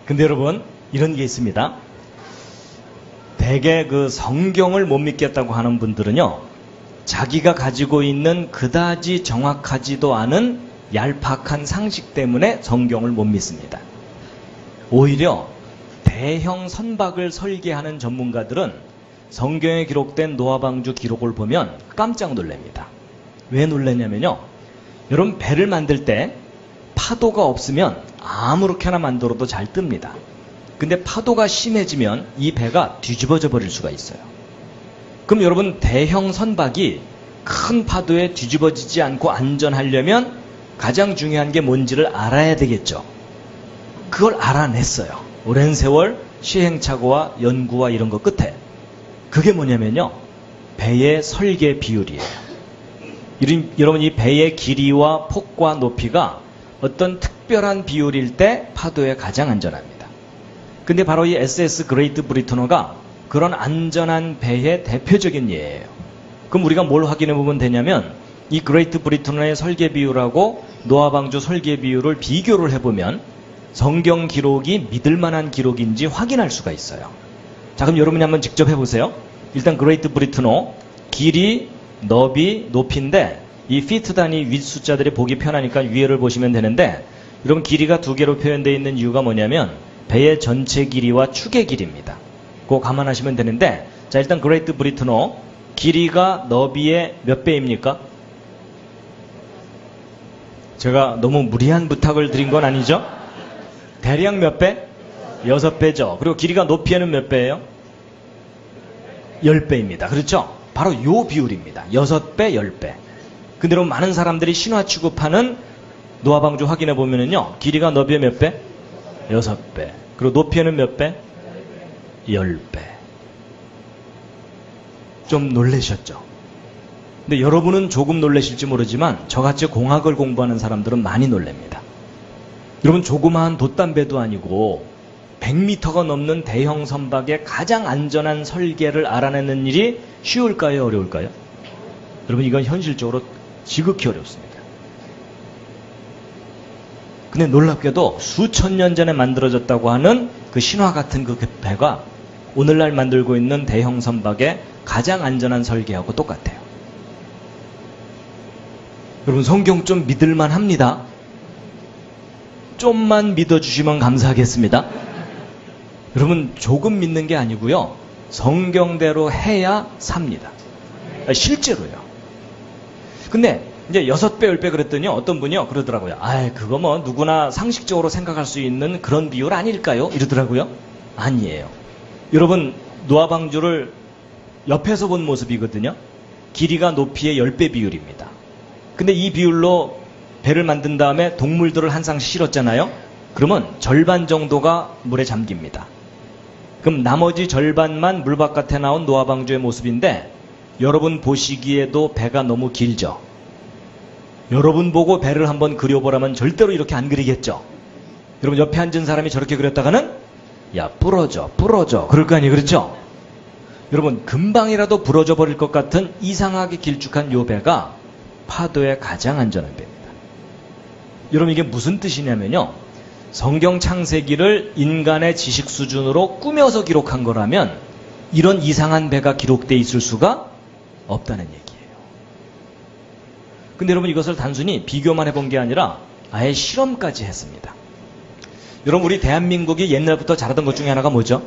근데 여러분 이런 게 있습니다. 대개 그 성경을 못 믿겠다고 하는 분들은요, 자기가 가지고 있는 그다지 정확하지도 않은 얄팍한 상식 때문에 성경을 못 믿습니다. 오히려 대형 선박을 설계하는 전문가들은 성경에 기록된 노아방주 기록을 보면 깜짝 놀랍니다. 왜 놀랐냐면요. 여러분, 배를 만들 때 파도가 없으면 아무렇게나 만들어도 잘 뜹니다. 근데 파도가 심해지면 이 배가 뒤집어져 버릴 수가 있어요. 그럼 여러분, 대형 선박이 큰 파도에 뒤집어지지 않고 안전하려면 가장 중요한 게 뭔지를 알아야 되겠죠. 그걸 알아냈어요. 오랜 세월 시행착오와 연구와 이런 거 끝에. 그게 뭐냐면요. 배의 설계 비율이에요. 여러분, 이 배의 길이와 폭과 높이가 어떤 특별한 비율일 때 파도에 가장 안전합니다. 근데 바로 이 SS 그레이트 브리터너가 그런 안전한 배의 대표적인 예예요. 그럼 우리가 뭘 확인해 보면 되냐면 이 그레이트 브리터너의 설계 비율하고 노아방주 설계 비율을 비교를 해보면 성경 기록이 믿을 만한 기록인지 확인할 수가 있어요. 자, 그럼 여러분이 한번 직접 해보세요. 일단 그레이트 브리터너 길이, 너비, 높이인데 이 피트 단위 윗 숫자들이 보기 편하니까 위에를 보시면 되는데, 여러분 길이가 두 개로 표현되어 있는 이유가 뭐냐면 배의 전체 길이와 축의 길이입니다. 그거 감안하시면 되는데, 자, 일단 그레이트 브리터너 길이가 너비의 몇 배입니까? 제가 너무 무리한 부탁을 드린 건 아니죠? 대략 몇 배? 6배죠. 그리고 길이가 높이에는 몇 배예요? 10배입니다. 그렇죠? 바로 요 비율입니다. 6배, 10배. 근데 여러분, 많은 사람들이 신화 취급하는 노아방주 확인해 보면은요, 길이가 너비의 몇 배? 6배. 그리고 높이에는 몇 배? 10배. 좀 놀라셨죠? 근데 여러분은 조금 놀라실지 모르지만 저같이 공학을 공부하는 사람들은 많이 놀랍니다. 여러분, 조그마한 돛담배도 아니고 100m가 넘는 대형 선박의 가장 안전한 설계를 알아내는 일이 쉬울까요? 어려울까요? 여러분, 이건 현실적으로 지극히 어렵습니다. 근데 놀랍게도 수천 년 전에 만들어졌다고 하는 그 신화 같은 그 배가 오늘날 만들고 있는 대형 선박의 가장 안전한 설계하고 똑같아요. 여러분, 성경 좀 믿을만 합니다. 좀만 믿어주시면 감사하겠습니다. 여러분, 조금 믿는 게 아니고요. 성경대로 해야 삽니다. 실제로요. 근데 이제 6배, 10배 그랬더니 어떤 분이요 그러더라고요. 그거 뭐 누구나 상식적으로 생각할 수 있는 그런 비율 아닐까요? 이러더라고요. 아니에요. 여러분, 노아방주를 옆에서 본 모습이거든요. 길이가 높이의 10배 비율입니다. 근데 이 비율로 배를 만든 다음에 동물들을 한 쌍 실었잖아요. 그러면 절반 정도가 물에 잠깁니다. 그럼 나머지 절반만 물 바깥에 나온 노아방주의 모습인데, 여러분 보시기에도 배가 너무 길죠? 여러분 보고 배를 한번 그려보라면 절대로 이렇게 안 그리겠죠? 여러분, 옆에 앉은 사람이 저렇게 그렸다가는 야, 부러져 그럴 거 아니에요. 그렇죠? 여러분, 금방이라도 부러져 버릴 것 같은 이상하게 길쭉한 요 배가 파도에 가장 안전한 배입니다. 여러분, 이게 무슨 뜻이냐면요, 성경 창세기를 인간의 지식 수준으로 꾸며서 기록한 거라면 이런 이상한 배가 기록되어 있을 수가 없다는 얘기예요. 근데 여러분, 이것을 단순히 비교만 해본 게 아니라 아예 실험까지 했습니다. 여러분, 우리 대한민국이 옛날부터 잘하던 것 중에 하나가 뭐죠?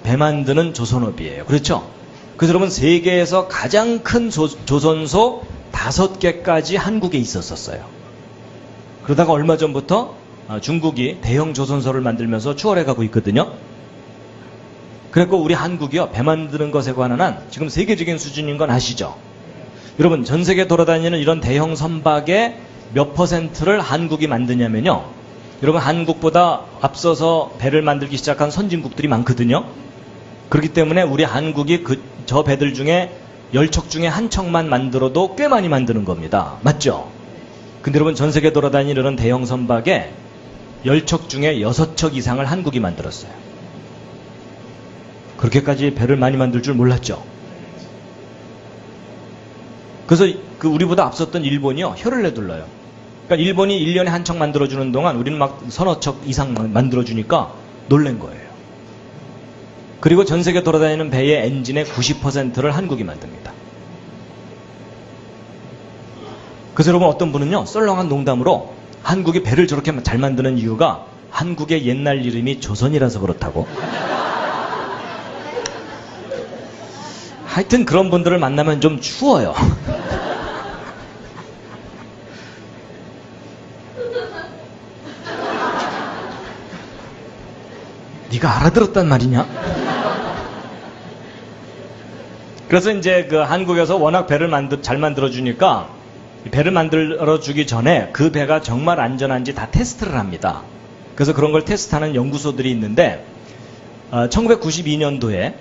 배 만드는 조선업이에요. 그렇죠? 그래서 여러분, 세계에서 가장 큰 조선소 5개까지 한국에 있었어요. 그러다가 얼마 전부터 중국이 대형 조선소를 만들면서 추월해가고 있거든요. 그래서 우리 한국이요, 배 만드는 것에 관한 한 지금 세계적인 수준인 건 아시죠? 여러분, 전 세계 돌아다니는 이런 대형 선박의 몇 %를 한국이 만드냐면요, 여러분, 한국보다 앞서서 배를 만들기 시작한 선진국들이 많거든요. 그렇기 때문에 우리 한국이 저 배들 중에 10척 중에 한 척만 만들어도 꽤 많이 만드는 겁니다. 맞죠? 근데 여러분, 전 세계 돌아다니는 이런 대형 선박에 10척 중에 6척 이상을 한국이 만들었어요. 그렇게까지 배를 많이 만들 줄 몰랐죠. 그래서 우리보다 앞섰던 일본이요, 혀를 내둘러요. 그러니까 일본이 1년에 한 척 만들어주는 동안 우리는 막 서너 척 이상 만들어주니까 놀란 거예요. 그리고 전 세계 돌아다니는 배의 엔진의 90%를 한국이 만듭니다. 그래서 여러분, 어떤 분은요, 썰렁한 농담으로 한국이 배를 저렇게 잘 만드는 이유가 한국의 옛날 이름이 조선이라서 그렇다고. 하여튼 그런 분들을 만나면 좀 추워요. 네가 알아들었단 말이냐? 그래서 이제 그 한국에서 워낙 배를 잘 만들어주니까 배를 만들어주기 전에 그 배가 정말 안전한지 다 테스트를 합니다. 그래서 그런 걸 테스트하는 연구소들이 있는데 1992년도에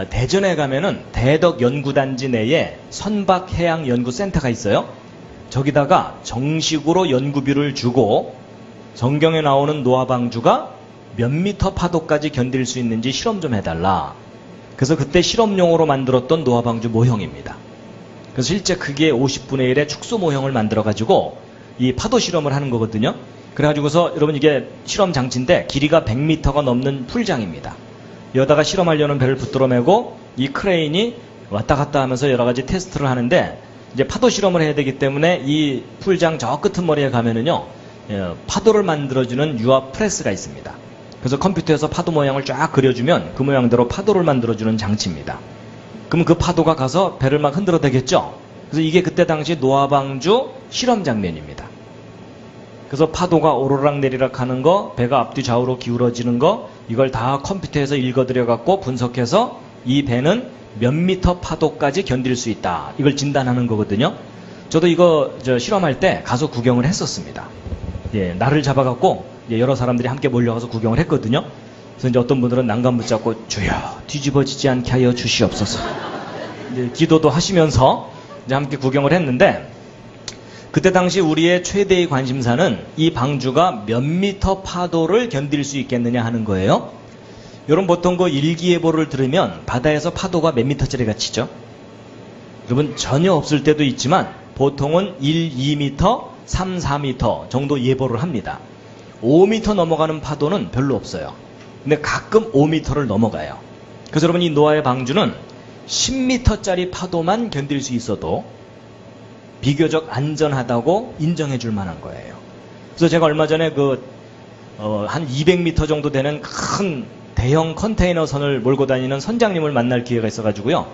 대전에 가면은 대덕 연구단지 내에 선박해양연구센터가 있어요. 저기다가 정식으로 연구비를 주고 성경에 나오는 노아방주가 몇 미터 파도까지 견딜 수 있는지 실험 좀 해달라. 그래서 그때 실험용으로 만들었던 노아방주 모형입니다. 그래서 실제 크기의 50분의 1의 축소 모형을 만들어가지고 이 파도 실험을 하는 거거든요. 그래가지고서 여러분 이게 실험 장치인데 길이가 100m가 넘는 풀장입니다. 여기다가 실험하려는 배를 붙들어 매고 이 크레인이 왔다 갔다 하면서 여러 가지 테스트를 하는데 이제 파도 실험을 해야 되기 때문에 이 풀장 저 끄트머리에 가면은요, 파도를 만들어주는 유압 프레스가 있습니다. 그래서 컴퓨터에서 파도 모양을 쫙 그려주면 그 모양대로 파도를 만들어주는 장치입니다. 그럼 그 파도가 가서 배를 막 흔들어 대겠죠? 그래서 이게 그때 당시 노아방주 실험 장면입니다. 그래서 파도가 오르락 내리락 하는 거, 배가 앞뒤 좌우로 기울어지는 거, 이걸 다 컴퓨터에서 읽어들여 갖고 분석해서 이 배는 몇 미터 파도까지 견딜 수 있다. 이걸 진단하는 거거든요. 저도 이거 실험할 때 가서 구경을 했었습니다. 예, 날을 잡아갖고 여러 사람들이 함께 몰려가서 구경을 했거든요. 그래서 이제 어떤 분들은 난간 붙잡고 주여 뒤집어지지 않게 하여 주시옵소서. 이제 기도도 하시면서 이제 함께 구경을 했는데 그때 당시 우리의 최대의 관심사는 이 방주가 몇 미터 파도를 견딜 수 있겠느냐 하는 거예요. 여러분 보통 그 일기예보를 들으면 바다에서 파도가 몇 미터짜리가 치죠? 여러분 전혀 없을 때도 있지만 보통은 1, 2미터, 3, 4미터 정도 예보를 합니다. 5미터 넘어가는 파도는 별로 없어요. 근데 가끔 5미터를 넘어가요. 그래서 여러분 이 노아의 방주는 10미터짜리 파도만 견딜 수 있어도 비교적 안전하다고 인정해 줄 만한 거예요. 그래서 제가 얼마 전에 한 200m 정도 되는 큰 대형 컨테이너 선을 몰고 다니는 선장님을 만날 기회가 있어가지고요.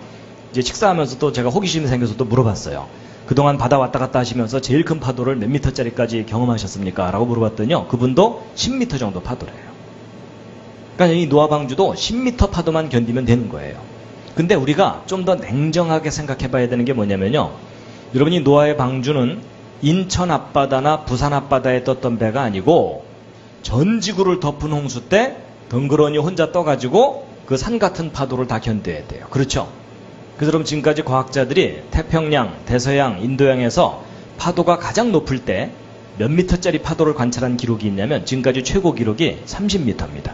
이제 식사하면서도 제가 호기심이 생겨서 또 물어봤어요. 그동안 바다 왔다 갔다 하시면서 제일 큰 파도를 몇 미터짜리까지 경험하셨습니까? 라고 물어봤더니요. 그분도 10m 정도 파도래요. 그러니까 이 노아방주도 10m 파도만 견디면 되는 거예요. 근데 우리가 좀 더 냉정하게 생각해 봐야 되는 게 뭐냐면요. 여러분이 노아의 방주는 인천 앞바다나 부산 앞바다에 떴던 배가 아니고 전 지구를 덮은 홍수 때 덩그러니 혼자 떠가지고 그 산 같은 파도를 다 견뎌야 돼요. 그렇죠? 그래서 여러분 지금까지 과학자들이 태평양, 대서양, 인도양에서 파도가 가장 높을 때 몇 미터짜리 파도를 관찰한 기록이 있냐면 지금까지 최고 기록이 30m입니다.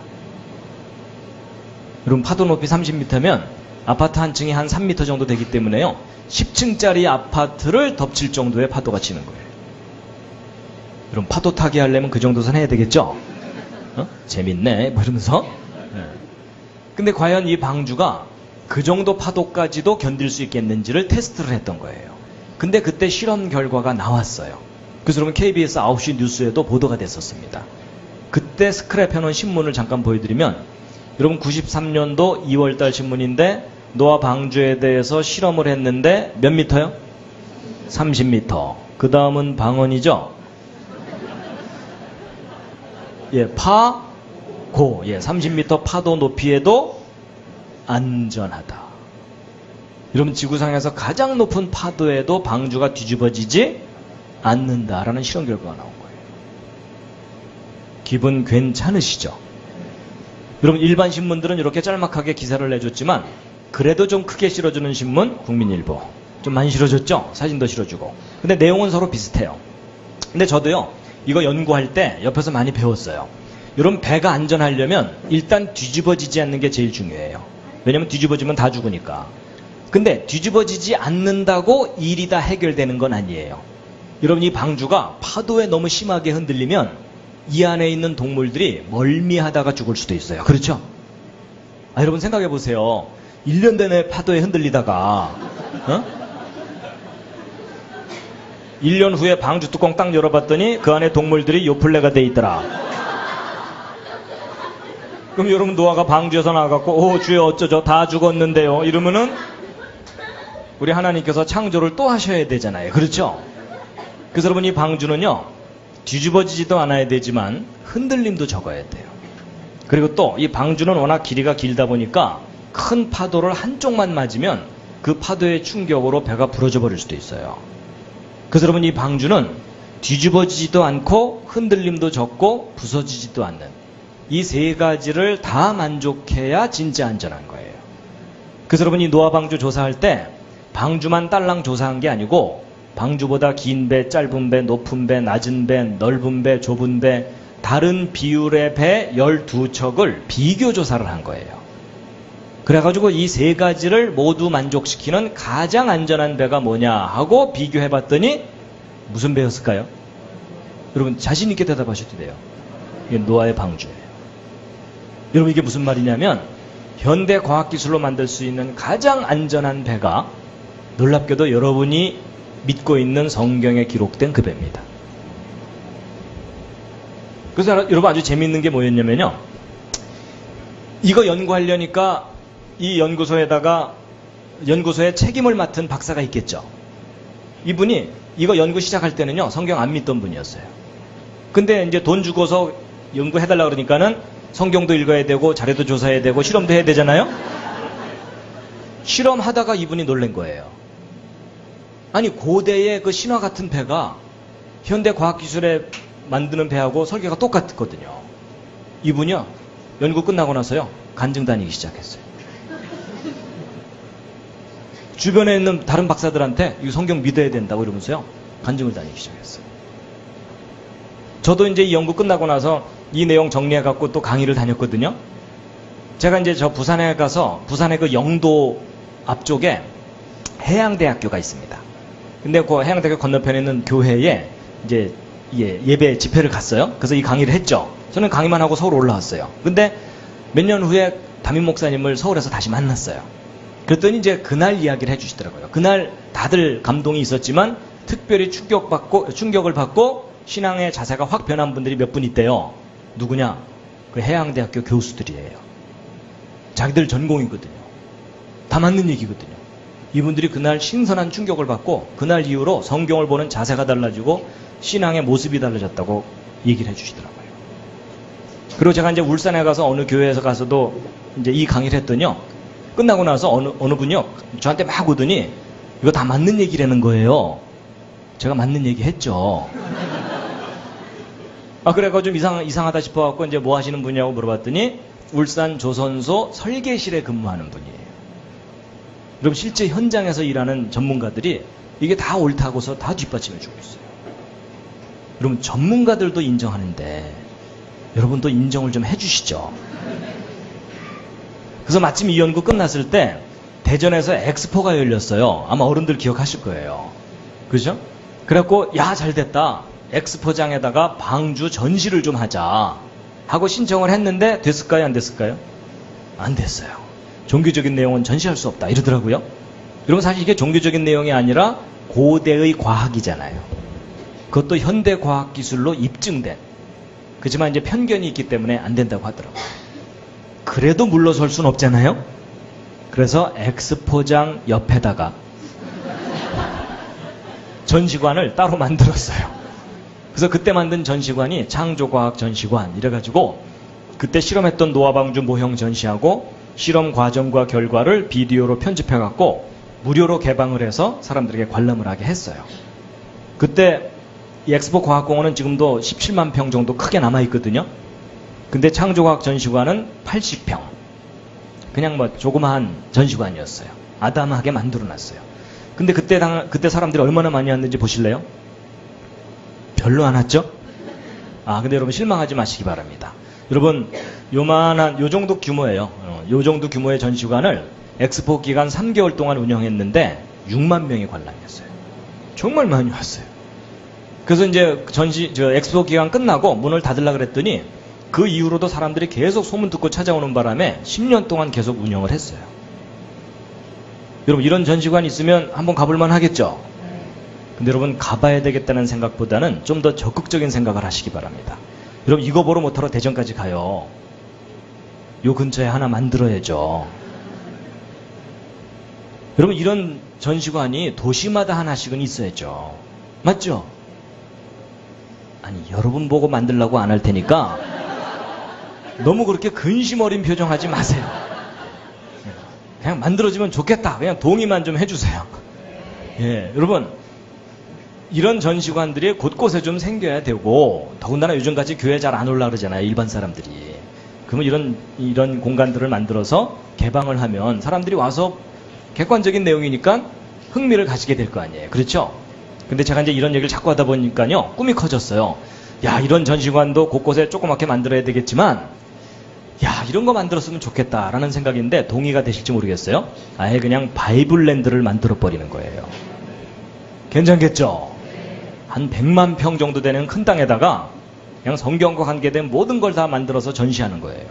여러분 파도 높이 30m면 아파트 한 층이 한 3m 정도 되기 때문에요. 10층짜리 아파트를 덮칠 정도의 파도가 치는 거예요. 여러분 파도 타기 하려면 그 정도 선 해야 되겠죠? 재밌네 뭐 이러면서. 근데 과연 이 방주가 그 정도 파도까지도 견딜 수 있겠는지를 테스트를 했던 거예요. 근데 그때 실험 결과가 나왔어요. 그래서 여러분 KBS 9시 뉴스에도 보도가 됐었습니다. 그때 스크랩해놓은 신문을 잠깐 보여드리면 여러분 93년도 2월달 신문인데 노아 방주에 대해서 실험을 했는데 몇 미터요? 30m. 그 다음은 방언이죠? 예, 고. 예, 30m 파도 높이에도 안전하다. 여러분 지구상에서 가장 높은 파도에도 방주가 뒤집어지지 않는다라는 실험 결과가 나온 거예요. 기분 괜찮으시죠? 여러분 일반 신문들은 이렇게 짤막하게 기사를 내줬지만 그래도 좀 크게 실어주는 신문 국민일보 좀 많이 실어줬죠? 사진도 실어주고. 근데 내용은 서로 비슷해요. 근데 저도요 이거 연구할 때 옆에서 많이 배웠어요. 여러분 배가 안전하려면 일단 뒤집어지지 않는 게 제일 중요해요. 왜냐면 뒤집어지면 다 죽으니까. 근데 뒤집어지지 않는다고 일이 다 해결되는 건 아니에요. 여러분 이 방주가 파도에 너무 심하게 흔들리면 이 안에 있는 동물들이 멀미하다가 죽을 수도 있어요. 그렇죠? 여러분 생각해 보세요. 1년 내내 파도에 흔들리다가 1년 후에 방주 뚜껑 딱 열어봤더니 그 안에 동물들이 요플레가 돼 있더라. 그럼 여러분 노아가 방주에서 나가갖고 오 주여 어쩌죠 다 죽었는데요 이러면은 우리 하나님께서 창조를 또 하셔야 되잖아요. 그렇죠? 그래서 여러분 이 방주는요 뒤집어지지도 않아야 되지만 흔들림도 적어야 돼요. 그리고 또 이 방주는 워낙 길이가 길다 보니까 큰 파도를 한쪽만 맞으면 그 파도의 충격으로 배가 부러져 버릴 수도 있어요. 그래서 여러분 이 방주는 뒤집어지지도 않고 흔들림도 적고 부서지지도 않는 이 세 가지를 다 만족해야 진짜 안전한 거예요. 그래서 여러분 이 노아 방주 조사할 때 방주만 딸랑 조사한 게 아니고 방주보다 긴 배, 짧은 배, 높은 배, 낮은 배, 넓은 배, 좁은 배 다른 비율의 배 12척을 비교 조사를 한 거예요. 그래가지고 이 세 가지를 모두 만족시키는 가장 안전한 배가 뭐냐 하고 비교해봤더니 무슨 배였을까요? 여러분 자신 있게 대답하셔도 돼요. 이게 노아의 방주예요. 여러분 이게 무슨 말이냐면 현대 과학기술로 만들 수 있는 가장 안전한 배가 놀랍게도 여러분이 믿고 있는 성경에 기록된 그 배입니다. 그래서 여러분 아주 재미있는 게 뭐였냐면요. 이거 연구하려니까 이 연구소에 책임을 맡은 박사가 있겠죠. 이분이 이거 연구 시작할 때는요 성경 안 믿던 분이었어요. 근데 이제 돈 주고서 연구해달라 그러니까는 성경도 읽어야 되고 자료도 조사해야 되고 실험도 해야 되잖아요. 실험하다가 이분이 놀란 거예요. 아니 고대의 그 신화 같은 배가 현대 과학기술에 만드는 배하고 설계가 똑같거든요. 이분이요 연구 끝나고 나서요 간증 다니기 시작했어요. 주변에 있는 다른 박사들한테 이 성경 믿어야 된다고 이러면서요 간증을 다니기 시작했어요. 저도 이제 이 연구 끝나고 나서 이 내용 정리해갖고 또 강의를 다녔거든요. 제가 이제 저 부산에 가서 부산의 그 영도 앞쪽에 해양대학교가 있습니다. 근데 그 해양대학교 건너편에 있는 교회에 이제 예배 집회를 갔어요. 그래서 이 강의를 했죠. 저는 강의만 하고 서울 올라왔어요. 근데 몇 년 후에 담임 목사님을 서울에서 다시 만났어요. 그랬더니 이제 그날 이야기를 해주시더라고요. 그날 다들 감동이 있었지만 특별히 충격을 받고 신앙의 자세가 확 변한 분들이 몇 분 있대요. 누구냐? 그 해양대학교 교수들이에요. 자기들 전공이거든요. 다 맞는 얘기거든요. 이분들이 그날 신선한 충격을 받고 그날 이후로 성경을 보는 자세가 달라지고 신앙의 모습이 달라졌다고 얘기를 해주시더라고요. 그리고 제가 이제 울산에 가서 어느 교회에서 가서도 이제 이 강의를 했더니요. 끝나고 나서 어느 분이요. 저한테 막 오더니 이거 다 맞는 얘기라는 거예요. 제가 맞는 얘기 했죠. 그래가지고 좀 이상하다 싶어갖고 이제 뭐 하시는 분이냐고 물어봤더니 울산 조선소 설계실에 근무하는 분이에요. 그럼 실제 현장에서 일하는 전문가들이 이게 다 옳다고서 다 뒷받침해주고 있어요. 여러분 전문가들도 인정하는데 여러분도 인정을 좀 해주시죠. 그래서 마침 이 연구 끝났을 때 대전에서 엑스포가 열렸어요. 아마 어른들 기억하실 거예요. 그죠? 그래갖고 야 잘됐다. 엑스포장에다가 방주 전시를 좀 하자 하고 신청을 했는데 됐을까요? 안 됐을까요? 안 됐어요. 종교적인 내용은 전시할 수 없다 이러더라고요. 여러분 사실 이게 종교적인 내용이 아니라 고대의 과학이잖아요. 그것도 현대 과학 기술로 입증된. 그렇지만 이제 편견이 있기 때문에 안 된다고 하더라고요. 그래도 물러설 수는 없잖아요. 그래서 엑스포장 옆에다가 전시관을 따로 만들었어요. 그래서 그때 만든 전시관이 창조과학 전시관 이래가지고 그때 실험했던 노아방주 모형 전시하고 실험 과정과 결과를 비디오로 편집해갖고 무료로 개방을 해서 사람들에게 관람을 하게 했어요. 그때 이 엑스포 과학공원은 지금도 17만 평 정도 크게 남아있거든요. 근데 창조과학 전시관은 80평. 그냥 뭐 조그마한 전시관이었어요. 아담하게 만들어놨어요. 근데 그때 사람들이 얼마나 많이 왔는지 보실래요? 별로 안 왔죠? 근데 여러분 실망하지 마시기 바랍니다. 여러분 요 정도 규모예요. 요 정도 규모의 전시관을 엑스포 기간 3개월 동안 운영했는데 6만 명이 관람했어요. 정말 많이 왔어요. 그래서 이제 엑스포 기간 끝나고 문을 닫으려고 그랬더니 그 이후로도 사람들이 계속 소문 듣고 찾아오는 바람에 10년 동안 계속 운영을 했어요. 여러분 이런 전시관 있으면 한번 가볼만 하겠죠? 근데 여러분 가봐야 되겠다는 생각보다는 좀 더 적극적인 생각을 하시기 바랍니다. 여러분 이거 보러 못하러 대전까지 가요. 요 근처에 하나 만들어야죠. 여러분, 이런 전시관이 도시마다 하나씩은 있어야죠. 맞죠? 아니, 여러분 보고 만들라고 안 할 테니까 너무 그렇게 근심 어린 표정 하지 마세요. 그냥 만들어지면 좋겠다. 그냥 동의만 좀 해주세요. 예, 여러분, 이런 전시관들이 곳곳에 좀 생겨야 되고, 더군다나 요즘같이 교회 잘 안 올라 그러잖아요, 일반 사람들이. 그러면 이런 공간들을 만들어서 개방을 하면 사람들이 와서 객관적인 내용이니까 흥미를 가지게 될 거 아니에요. 그렇죠? 근데 제가 이제 이런 얘기를 자꾸 하다 보니까요, 꿈이 커졌어요. 야, 이런 전시관도 곳곳에 조그맣게 만들어야 되겠지만, 야, 이런 거 만들었으면 좋겠다라는 생각인데 동의가 되실지 모르겠어요. 아예 그냥 바이블랜드를 만들어 버리는 거예요. 괜찮겠죠? 한 100만 평 정도 되는 큰 땅에다가 그냥 성경과 관계된 모든 걸 다 만들어서 전시하는 거예요.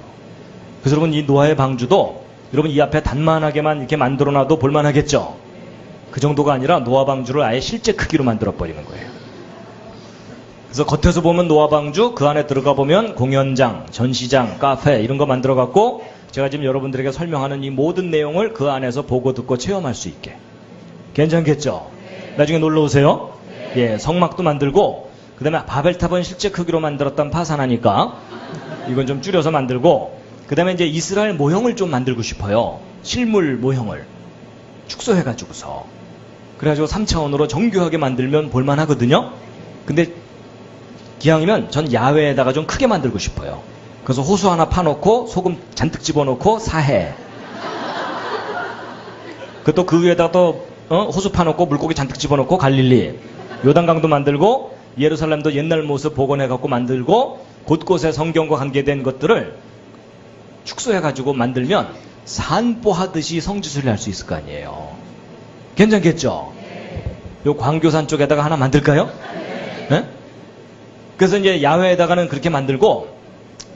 그래서 여러분, 이 노아의 방주도 여러분 이 앞에 단만하게만 이렇게 만들어놔도 볼만하겠죠? 그 정도가 아니라 노아 방주를 아예 실제 크기로 만들어 버리는 거예요. 그래서 겉에서 보면 노아 방주, 그 안에 들어가 보면 공연장, 전시장, 카페 이런 거 만들어 갖고 제가 지금 여러분들에게 설명하는 이 모든 내용을 그 안에서 보고 듣고 체험할 수 있게. 괜찮겠죠? 나중에 놀러 오세요. 예, 성막도 만들고, 그 다음에 바벨탑은 실제 크기로 만들었던 파산하니까 이건 좀 줄여서 만들고, 그 다음에 이제 이스라엘 모형을 좀 만들고 싶어요. 실물 모형을 축소해가지고서. 그래가지고 3차원으로 정교하게 만들면 볼만하거든요. 근데 기왕이면 전 야외에다가 좀 크게 만들고 싶어요. 그래서 호수 하나 파놓고 소금 잔뜩 집어넣고 사해. 그또 그 위에다가 또 호수 파놓고 물고기 잔뜩 집어넣고 갈릴리. 요단강도 만들고 예루살렘도 옛날 모습 복원해갖고 만들고 곳곳에 성경과 관계된 것들을 축소해가지고 만들면 산보하듯이 성지순례 할 수 있을 거 아니에요. 괜찮겠죠? 요 광교산 쪽에다가 하나 만들까요? 네? 그래서 이제 야외에다가는 그렇게 만들고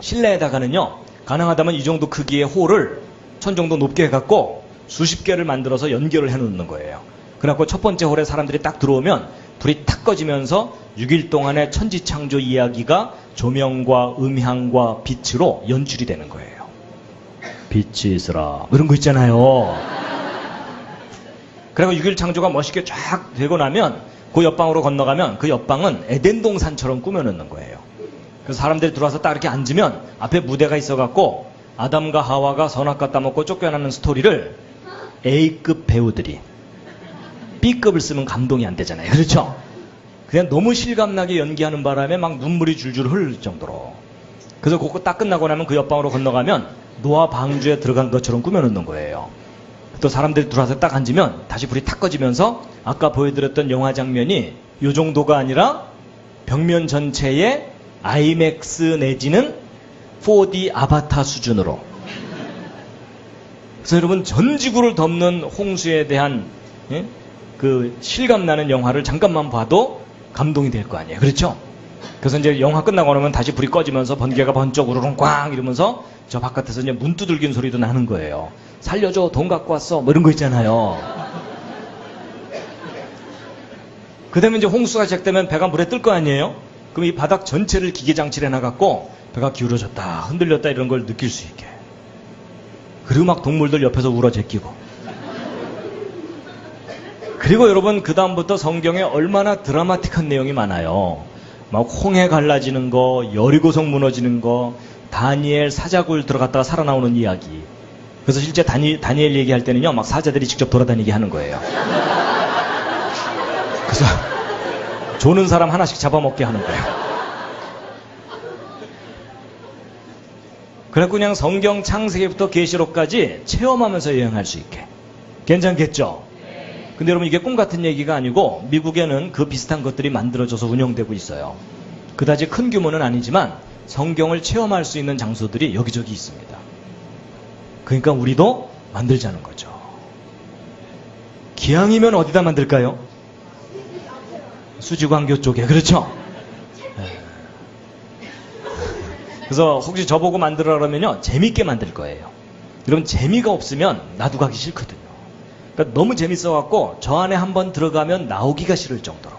실내에다가는요, 가능하다면 이 정도 크기의 홀을 1000 정도 높게 해갖고 수십 개를 만들어서 연결을 해놓는 거예요. 그래갖고 첫 번째 홀에 사람들이 딱 들어오면 불이 탁 꺼지면서 6일 동안의 천지창조 이야기가 조명과 음향과 빛으로 연출이 되는 거예요. 빛이 있으라 이런 거 있잖아요. 그리고 6일 창조가 멋있게 쫙 되고 나면 그 옆방으로 건너가면 그 옆방은 에덴 동산처럼 꾸며놓는 거예요. 그래서 사람들이 들어와서 딱 이렇게 앉으면 앞에 무대가 있어갖고 아담과 하와가 선악과 따먹고 쫓겨나는 스토리를 A급 배우들이, B급을 쓰면 감동이 안 되잖아요. 그렇죠? 그냥 너무 실감나게 연기하는 바람에 막 눈물이 줄줄 흐를 정도로. 그래서 그거 딱 끝나고 나면 그 옆방으로 건너가면 노아 방주에 들어간 것처럼 꾸며놓는 거예요. 또 사람들이 들어와서 딱 앉으면 다시 불이 탁 꺼지면서 아까 보여드렸던 영화 장면이 이 정도가 아니라 벽면 전체에 아이맥스 내지는 4D 아바타 수준으로. 그래서 여러분, 전 지구를 덮는 홍수에 대한 그 실감나는 영화를 잠깐만 봐도 감동이 될 거 아니에요. 그렇죠? 그래서 이제 영화 끝나고 나면 다시 불이 꺼지면서 번개가 번쩍 우르릉 꽝 이러면서 저 바깥에서 이제 문 두들긴 소리도 나는 거예요. 살려줘, 돈 갖고 왔어, 뭐 이런 거 있잖아요. 그 다음에 이제 홍수가 시작되면 배가 물에 뜰 거 아니에요? 그럼 이 바닥 전체를 기계장치를 해놔갖고 배가 기울어졌다, 흔들렸다 이런 걸 느낄 수 있게. 그리고 막 동물들 옆에서 울어 제끼고. 그리고 여러분, 그 다음부터 성경에 얼마나 드라마틱한 내용이 많아요. 막 홍해 갈라지는 거, 여리고성 무너지는 거, 다니엘 사자굴 들어갔다가 살아나오는 이야기. 그래서 실제 다니엘 얘기할 때는요, 막 사자들이 직접 돌아다니게 하는 거예요. 그래서 조는 사람 하나씩 잡아먹게 하는 거예요. 그래서 그냥 성경 창세기부터 계시록까지 체험하면서 여행할 수 있게. 괜찮겠죠? 근데 여러분, 이게 꿈 같은 얘기가 아니고 미국에는 그 비슷한 것들이 만들어져서 운영되고 있어요. 그다지 큰 규모는 아니지만 성경을 체험할 수 있는 장소들이 여기저기 있습니다. 그러니까 우리도 만들자는 거죠. 기왕이면 어디다 만들까요? 수지광교 쪽에. 그렇죠? 그래서 혹시 저보고 만들어 그러면요, 재밌게 만들 거예요. 여러분, 재미가 없으면 나도 가기 싫거든요. 그러니까 너무 재밌어갖고 저 안에 한번 들어가면 나오기가 싫을 정도로.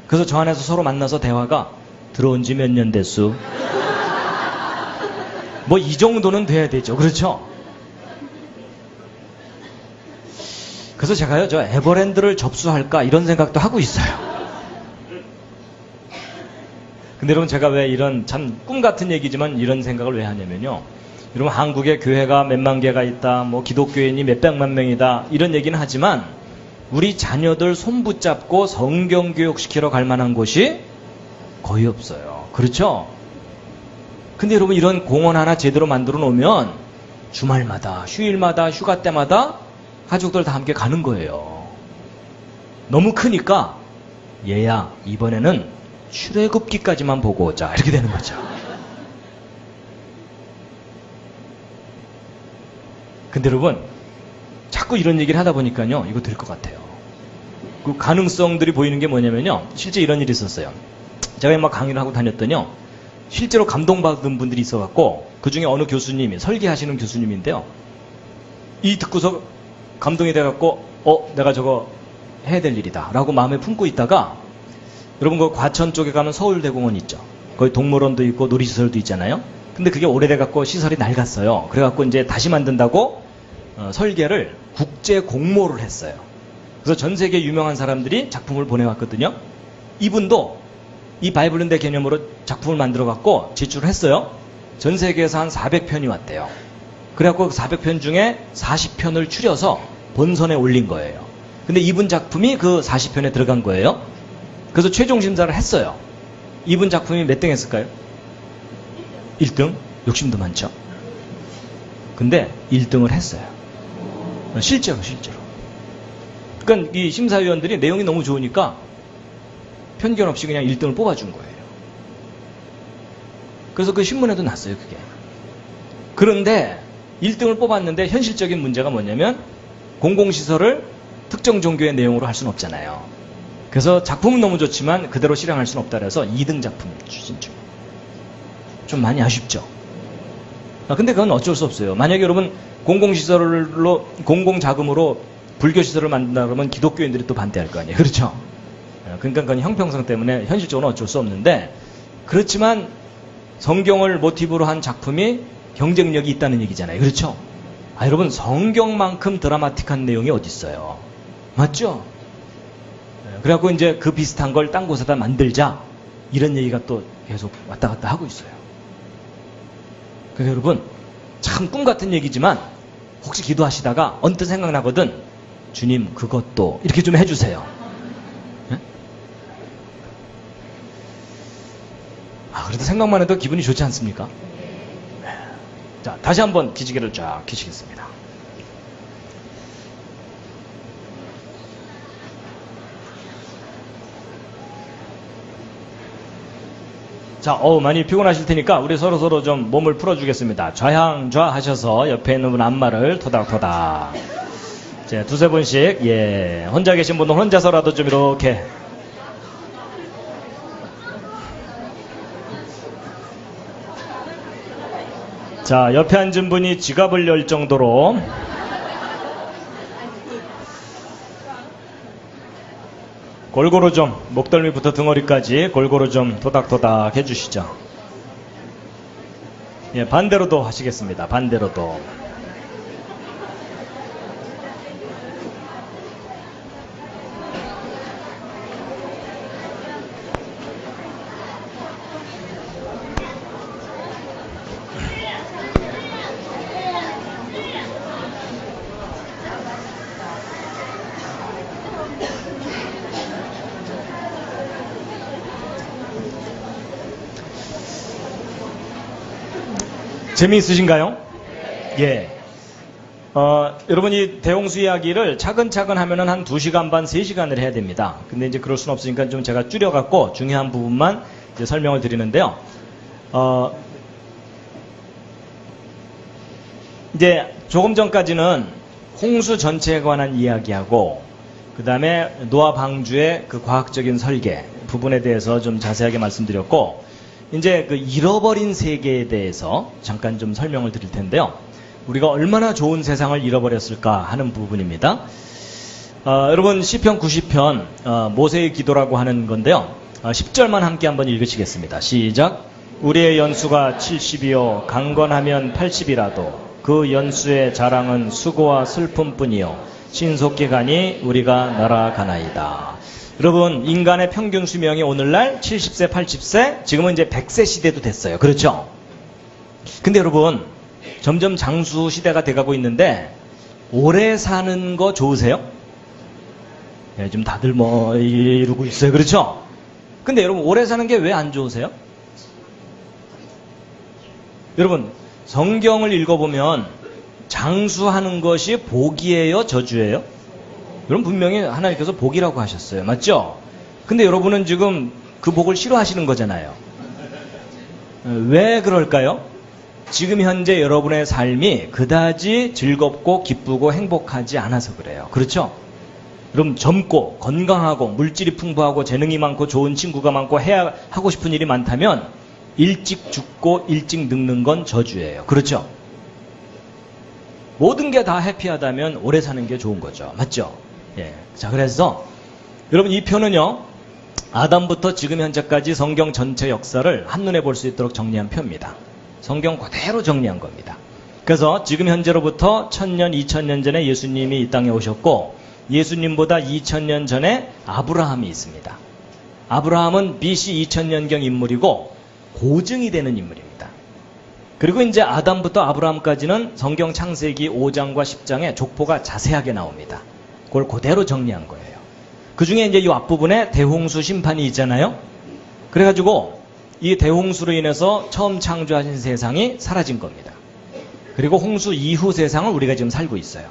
그래서 저 안에서 서로 만나서 대화가 들어온 지 몇 년 됐수? 뭐 이 정도는 돼야 되죠. 그렇죠? 그래서 제가요, 저 에버랜드를 접수할까 이런 생각도 하고 있어요. 근데 여러분, 제가 왜 이런 참 꿈 같은 얘기지만 이런 생각을 왜 하냐면요. 여러분, 한국에 교회가 몇만 개가 있다, 뭐 기독교인이 몇백만 명이다, 이런 얘기는 하지만 우리 자녀들 손 붙잡고 성경 교육시키러 갈 만한 곳이 거의 없어요. 그렇죠? 근데 여러분, 이런 공원 하나 제대로 만들어 놓으면 주말마다, 휴일마다, 휴가 때마다 가족들 다 함께 가는 거예요. 너무 크니까 얘야, 이번에는 출애굽기까지만 보고 오자, 이렇게 되는 거죠. 근데 여러분, 자꾸 이런 얘기를 하다 보니까요, 이거 될 것 같아요. 그 가능성들이 보이는 게 뭐냐면요, 실제 이런 일이 있었어요. 제가 막 강의를 하고 다녔더니요, 실제로 감동받은 분들이 있어갖고, 그 중에 어느 교수님이, 설계하시는 교수님인데요, 이 듣고서 감동이 돼갖고, 내가 저거 해야 될 일이다 라고 마음에 품고 있다가, 여러분, 그 과천 쪽에 가면 서울대공원 있죠. 거기 동물원도 있고 놀이시설도 있잖아요. 근데 그게 오래돼갖고 시설이 낡았어요. 그래갖고 이제 다시 만든다고 설계를 국제 공모를 했어요. 그래서 전 세계 유명한 사람들이 작품을 보내왔거든요. 이분도 이 바이블린대 개념으로 작품을 만들어갖고 제출을 했어요. 전 세계에서 한 400편이 왔대요. 그래갖고 그 400편 중에 40편을 추려서 본선에 올린 거예요. 근데 이분 작품이 그 40편에 들어간 거예요. 그래서 최종 심사를 했어요. 이분 작품이 몇 등 했을까요? 1등? 욕심도 많죠. 근데 1등을 했어요. 실제로. 그러니까 이 심사위원들이 내용이 너무 좋으니까 편견 없이 그냥 1등을 뽑아준 거예요. 그래서 그 신문에도 났어요, 그게. 그런데 1등을 뽑았는데 현실적인 문제가 뭐냐면 공공시설을 특정 종교의 내용으로 할 수는 없잖아요. 그래서 작품은 너무 좋지만 그대로 실행할 수는 없다 그래서 2등 작품 추진 중. 좀 많이 아쉽죠. 근데 그건 어쩔 수 없어요. 만약에 여러분 공공시설로, 공공자금으로 불교시설을 만든다 그러면 기독교인들이 또 반대할 거 아니에요. 그렇죠? 그러니까 그건 형평성 때문에 현실적으로는 어쩔 수 없는데, 그렇지만 성경을 모티브로 한 작품이 경쟁력이 있다는 얘기잖아요. 그렇죠? 여러분, 성경만큼 드라마틱한 내용이 어디 있어요? 맞죠? 그래갖고 이제 그 비슷한 걸 딴 곳에다 만들자, 이런 얘기가 또 계속 왔다 갔다 하고 있어요. 그래서 여러분, 참 꿈 같은 얘기지만 혹시 기도하시다가 언뜻 생각나거든, 주님 그것도 이렇게 좀 해주세요. 네? 그래도 생각만 해도 기분이 좋지 않습니까? 자, 다시 한번 기지개를 쫙 켜시겠습니다. 자, 많이 피곤하실 테니까 우리 서로 좀 몸을 풀어주겠습니다. 좌향좌 하셔서 옆에 있는 분 안마를 토닥토닥. 자, 두세 분씩, 혼자 계신 분은 혼자서라도 좀 이렇게. 자, 옆에 앉은 분이 지갑을 열 정도로. 골고루 좀, 목덜미부터 등허리까지 골고루 좀 토닥토닥 해주시죠. 반대로도 하시겠습니다. 반대로도. 재미있으신가요? 예. 여러분이 대홍수 이야기를 차근차근 하면은 한 2시간 반, 3시간을 해야 됩니다. 근데 이제 그럴 수는 없으니까 좀 제가 줄여갖고 중요한 부분만 이제 설명을 드리는데요. 이제 조금 전까지는 홍수 전체에 관한 이야기하고, 그 다음에 노아 방주의 그 과학적인 설계 부분에 대해서 좀 자세하게 말씀드렸고, 이제 그 잃어버린 세계에 대해서 잠깐 좀 설명을 드릴 텐데요. 우리가 얼마나 좋은 세상을 잃어버렸을까 하는 부분입니다. 여러분, 시편 90편 모세의 기도라고 하는 건데요. 10절만 함께 한번 읽으시겠습니다. 시작. 우리의 연수가 70이요 강건하면 80이라도 그 연수의 자랑은 수고와 슬픔뿐이요 신속히 가니 우리가 날아가나이다. 여러분, 인간의 평균 수명이 오늘날 70세 80세, 지금은 이제 100세 시대도 됐어요. 그렇죠? 근데 여러분, 점점 장수 시대가 돼가고 있는데 오래 사는 거 좋으세요? 네, 좀 다들 뭐 이러고 있어요. 그렇죠? 근데 여러분, 오래 사는 게 왜 안 좋으세요? 여러분, 성경을 읽어보면 장수하는 것이 복이에요, 저주예요? 여러분, 분명히 하나님께서 복이라고 하셨어요. 맞죠? 근데 여러분은 지금 그 복을 싫어하시는 거잖아요. 왜 그럴까요? 지금 현재 여러분의 삶이 그다지 즐겁고 기쁘고 행복하지 않아서 그래요. 그렇죠? 그럼 젊고 건강하고 물질이 풍부하고 재능이 많고 좋은 친구가 많고 해야 하고 싶은 일이 많다면 일찍 죽고 일찍 늙는 건 저주예요. 그렇죠? 모든 게 다 해피하다면 오래 사는 게 좋은 거죠. 맞죠? 예. 자, 그래서 여러분, 이 표는요, 아담부터 지금 현재까지 성경 전체 역사를 한눈에 볼 수 있도록 정리한 표입니다. 성경 그대로 정리한 겁니다. 그래서 지금 현재로부터 1000년, 2000년 전에 예수님이 이 땅에 오셨고, 예수님보다 2000년 전에 아브라함이 있습니다. 아브라함은 BC 2000년경 인물이고 고증이 되는 인물입니다. 그리고 이제 아담부터 아브라함까지는 성경 창세기 5장과 10장에 족보가 자세하게 나옵니다. 그걸 그대로 정리한 거예요. 그 중에 이제 이 앞부분에 대홍수 심판이 있잖아요. 그래가지고 이 대홍수로 인해서 처음 창조하신 세상이 사라진 겁니다. 그리고 홍수 이후 세상을 우리가 지금 살고 있어요.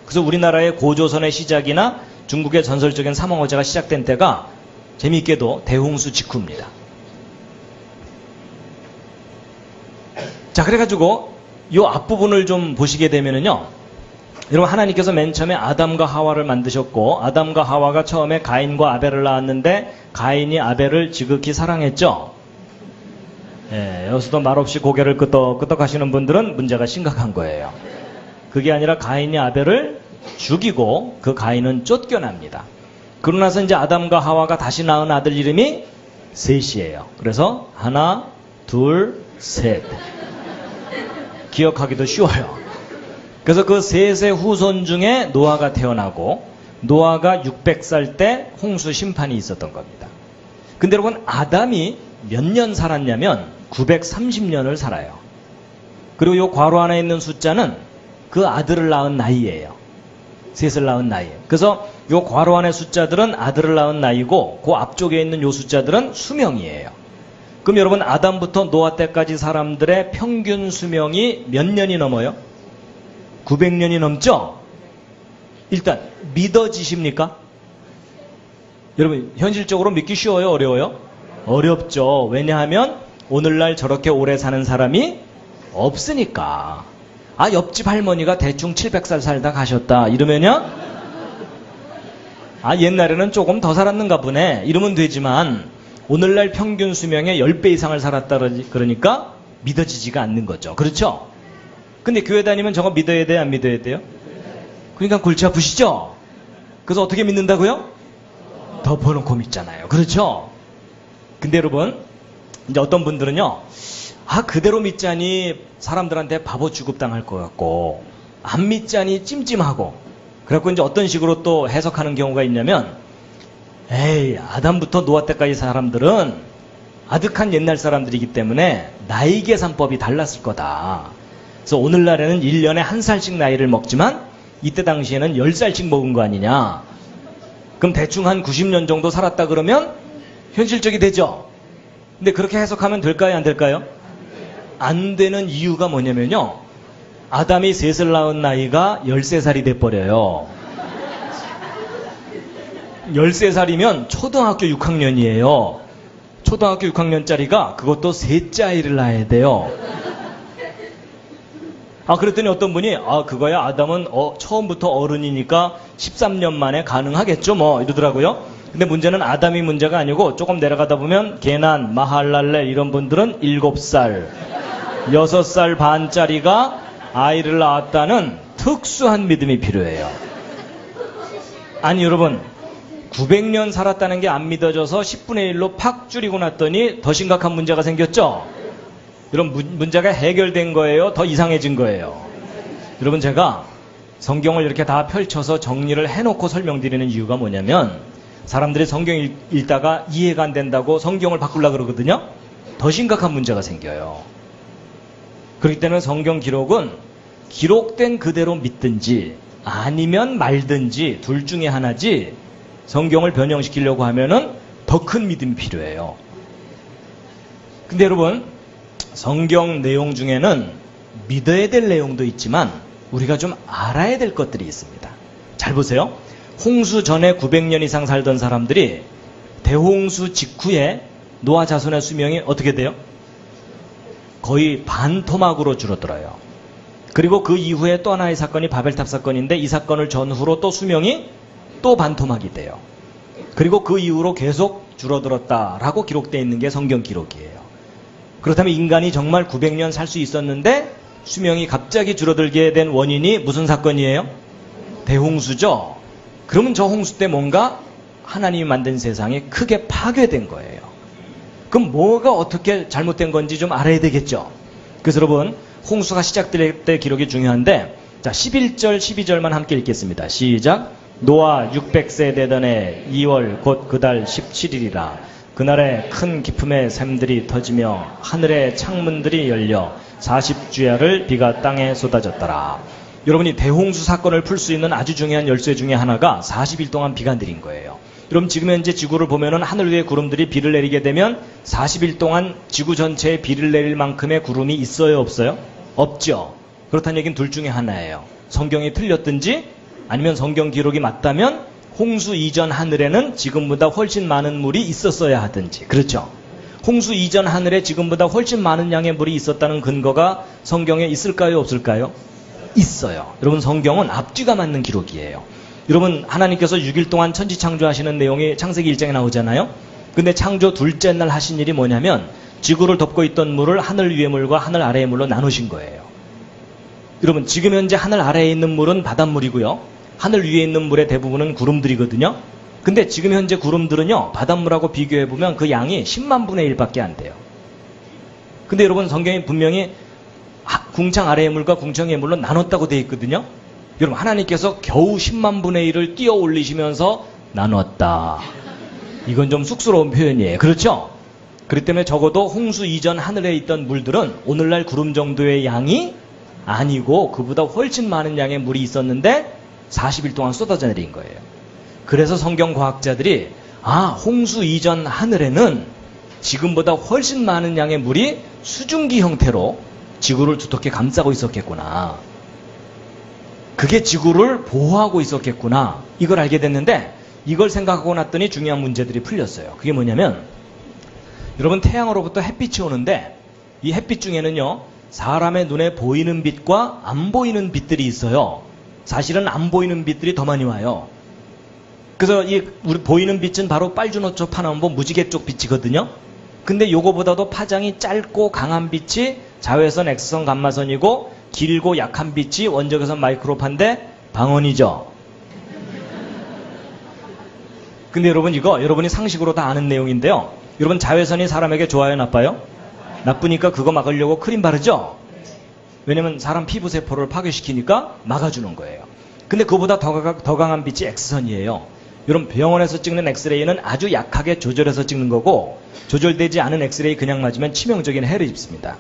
그래서 우리나라의 고조선의 시작이나 중국의 전설적인 삼왕어제가 시작된 때가 재미있게도 대홍수 직후입니다. 자, 그래가지고 이 앞부분을 좀 보시게 되면은요, 여러분, 하나님께서 맨 처음에 아담과 하와를 만드셨고, 아담과 하와가 처음에 가인과 아벨을 낳았는데 가인이 아벨을 지극히 사랑했죠. 예, 여기서도 말없이 고개를 끄덕끄덕 하시는 분들은 문제가 심각한 거예요. 그게 아니라 가인이 아벨을 죽이고 그 가인은 쫓겨납니다. 그러고 나서 이제 아담과 하와가 다시 낳은 아들 이름이 셋이에요. 그래서 하나, 둘, 셋. 기억하기도 쉬워요. 그래서 그 셋의 후손 중에 노아가 태어나고, 노아가 600살 때 홍수 심판이 있었던 겁니다. 근데 여러분, 아담이 몇 년 살았냐면 930년을 살아요. 그리고 이 괄호 안에 있는 숫자는 그 아들을 낳은 나이예요. 셋을 낳은 나이. 그래서 이 괄호 안의 숫자들은 아들을 낳은 나이고, 그 앞쪽에 있는 이 숫자들은 수명이에요. 그럼 여러분, 아담부터 노아 때까지 사람들의 평균 수명이 몇 년이 넘어요? 900년이 넘죠? 일단 믿어지십니까? 여러분, 현실적으로 믿기 쉬워요? 어려워요? 어렵죠. 왜냐하면 오늘날 저렇게 오래 사는 사람이 없으니까. 아, 옆집 할머니가 대충 700살 살다 가셨다 이러면요, 아, 옛날에는 조금 더 살았는가 보네 이러면 되지만, 오늘날 평균 수명의 10배 이상을 살았다 그러니까 믿어지지가 않는 거죠. 그렇죠? 근데 교회 다니면 저거 믿어야 돼요, 안 믿어야 돼요? 그러니까 골치 아프시죠? 그래서 어떻게 믿는다고요? 덮어놓고 믿잖아요. 그렇죠? 근데 여러분, 이제 어떤 분들은요, 아, 그대로 믿자니 사람들한테 바보 취급당할 것 같고, 안 믿자니 찜찜하고, 그래갖고 이제 어떤 식으로 또 해석하는 경우가 있냐면, 에이, 아담부터 노아 때까지 사람들은 아득한 옛날 사람들이기 때문에 나이 계산법이 달랐을 거다. 그래서 오늘날에는 1년에 1살씩 나이를 먹지만 이때 당시에는 10살씩 먹은 거 아니냐. 그럼 대충 한 90년 정도 살았다 그러면 현실적이 되죠. 근데 그렇게 해석하면 될까요, 안 될까요? 안 되는 이유가 뭐냐면요, 아담이 셋을 낳은 나이가 13살이 돼버려요. 13살이면 초등학교 6학년이에요. 초등학교 6학년짜리가 그것도 셋째 아이를 낳아야 돼요. 아, 그랬더니 어떤 분이, 아, 그거야, 아담은 처음부터 어른이니까 13년 만에 가능하겠죠 뭐 이러더라고요. 근데 문제는 아담이 문제가 아니고, 조금 내려가다 보면 게난, 마할랄렐 이런 분들은 7살, 6살 반짜리가 아이를 낳았다는 특수한 믿음이 필요해요. 아니 여러분, 900년 살았다는 게 안 믿어져서 10분의 1로 팍 줄이고 났더니 더 심각한 문제가 생겼죠? 이런 문제가 해결된 거예요? 더 이상해진 거예요? 여러분, 제가 성경을 이렇게 다 펼쳐서 정리를 해놓고 설명드리는 이유가 뭐냐면, 사람들이 성경 읽다가 이해가 안 된다고 성경을 바꾸려고 그러거든요? 더 심각한 문제가 생겨요. 그렇기 때문에 성경 기록은 기록된 그대로 믿든지 아니면 말든지 둘 중에 하나지, 성경을 변형시키려고 하면은 더 큰 믿음이 필요해요. 근데 여러분, 성경 내용 중에는 믿어야 될 내용도 있지만 우리가 좀 알아야 될 것들이 있습니다. 잘 보세요. 홍수 전에 900년 이상 살던 사람들이 대홍수 직후에 노아 자손의 수명이 어떻게 돼요? 거의 반토막으로 줄어들어요. 그리고 그 이후에 또 하나의 사건이 바벨탑 사건인데, 이 사건을 전후로 또 수명이 또 반토막이 돼요. 그리고 그 이후로 계속 줄어들었다라고 기록되어 있는 게 성경 기록이에요. 그렇다면 인간이 정말 900년 살 수 있었는데 수명이 갑자기 줄어들게 된 원인이 무슨 사건이에요? 대홍수죠. 그러면 저 홍수 때 뭔가 하나님이 만든 세상이 크게 파괴된 거예요. 그럼 뭐가 어떻게 잘못된 건지 좀 알아야 되겠죠. 그래서 여러분, 홍수가 시작될 때 기록이 중요한데, 자, 11절 12절만 함께 읽겠습니다. 시작. 노아 600세 되던 해 2월 곧 그달 17일이라 그날에 큰 기품의 샘들이 터지며 하늘의 창문들이 열려 40주야를 비가 땅에 쏟아졌더라. 여러분이 대홍수 사건을 풀 수 있는 아주 중요한 열쇠 중에 하나가 40일 동안 비가 내린 거예요. 여러분, 지금 현재 지구를 보면은 하늘 위에 구름들이 비를 내리게 되면 40일 동안 지구 전체에 비를 내릴 만큼의 구름이 있어요, 없어요? 없죠. 그렇다는 얘기는 둘 중에 하나예요. 성경이 틀렸든지 아니면 성경 기록이 맞다면 홍수 이전 하늘에는 지금보다 훨씬 많은 물이 있었어야 하든지. 그렇죠? 홍수 이전 하늘에 지금보다 훨씬 많은 양의 물이 있었다는 근거가 성경에 있을까요, 없을까요? 있어요. 여러분, 성경은 앞뒤가 맞는 기록이에요. 여러분, 하나님께서 6일 동안 천지 창조하시는 내용이 창세기 1장에 나오잖아요. 근데 창조 둘째 날 하신 일이 뭐냐면 지구를 덮고 있던 물을 하늘 위의 물과 하늘 아래의 물로 나누신 거예요. 여러분, 지금 현재 하늘 아래에 있는 물은 바닷물이고요, 하늘 위에 있는 물의 대부분은 구름들이거든요. 근데 지금 현재 구름들은요, 바닷물하고 비교해보면 그 양이 10만 분의 1밖에 안 돼요. 근데 여러분, 성경이 분명히 궁창 아래의 물과 궁창의 물로 나눴다고 되어 있거든요. 여러분, 하나님께서 겨우 10만 분의 1을 띄어 올리시면서 나눴다. 이건 좀 쑥스러운 표현이에요. 그렇죠? 그렇기 때문에 적어도 홍수 이전 하늘에 있던 물들은 오늘날 구름 정도의 양이 아니고 그보다 훨씬 많은 양의 물이 있었는데 40일 동안 쏟아져 내린 거예요. 그래서 성경 과학자들이 홍수 이전 하늘에는 지금보다 훨씬 많은 양의 물이 수증기 형태로 지구를 두텁게 감싸고 있었겠구나. 그게 지구를 보호하고 있었겠구나. 이걸 알게 됐는데, 이걸 생각하고 났더니 중요한 문제들이 풀렸어요. 그게 뭐냐면, 여러분, 태양으로부터 햇빛이 오는데 이 햇빛 중에는요, 사람의 눈에 보이는 빛과 안 보이는 빛들이 있어요. 사실은 안 보이는 빛들이 더 많이 와요. 그래서 우리 보이는 빛은 바로 빨주노초 파남보 무지개 쪽 빛이거든요. 근데 요거보다도 파장이 짧고 강한 빛이 자외선 X선 감마선이고, 길고 약한 빛이 원적외선 마이크로파인데 방언이죠. 근데 여러분, 이거 여러분이 상식으로 다 아는 내용인데요. 여러분, 자외선이 사람에게 좋아요, 나빠요? 나쁘니까 그거 막으려고 크림 바르죠? 왜냐면 사람 피부세포를 파괴시키니까 막아주는 거예요. 근데 그보다 더 강한 빛이 X선이에요. 여러분, 병원에서 찍는 엑스레이는 아주 약하게 조절해서 찍는 거고, 조절되지 않은 엑스레이 그냥 맞으면 치명적인 해를 입습니다.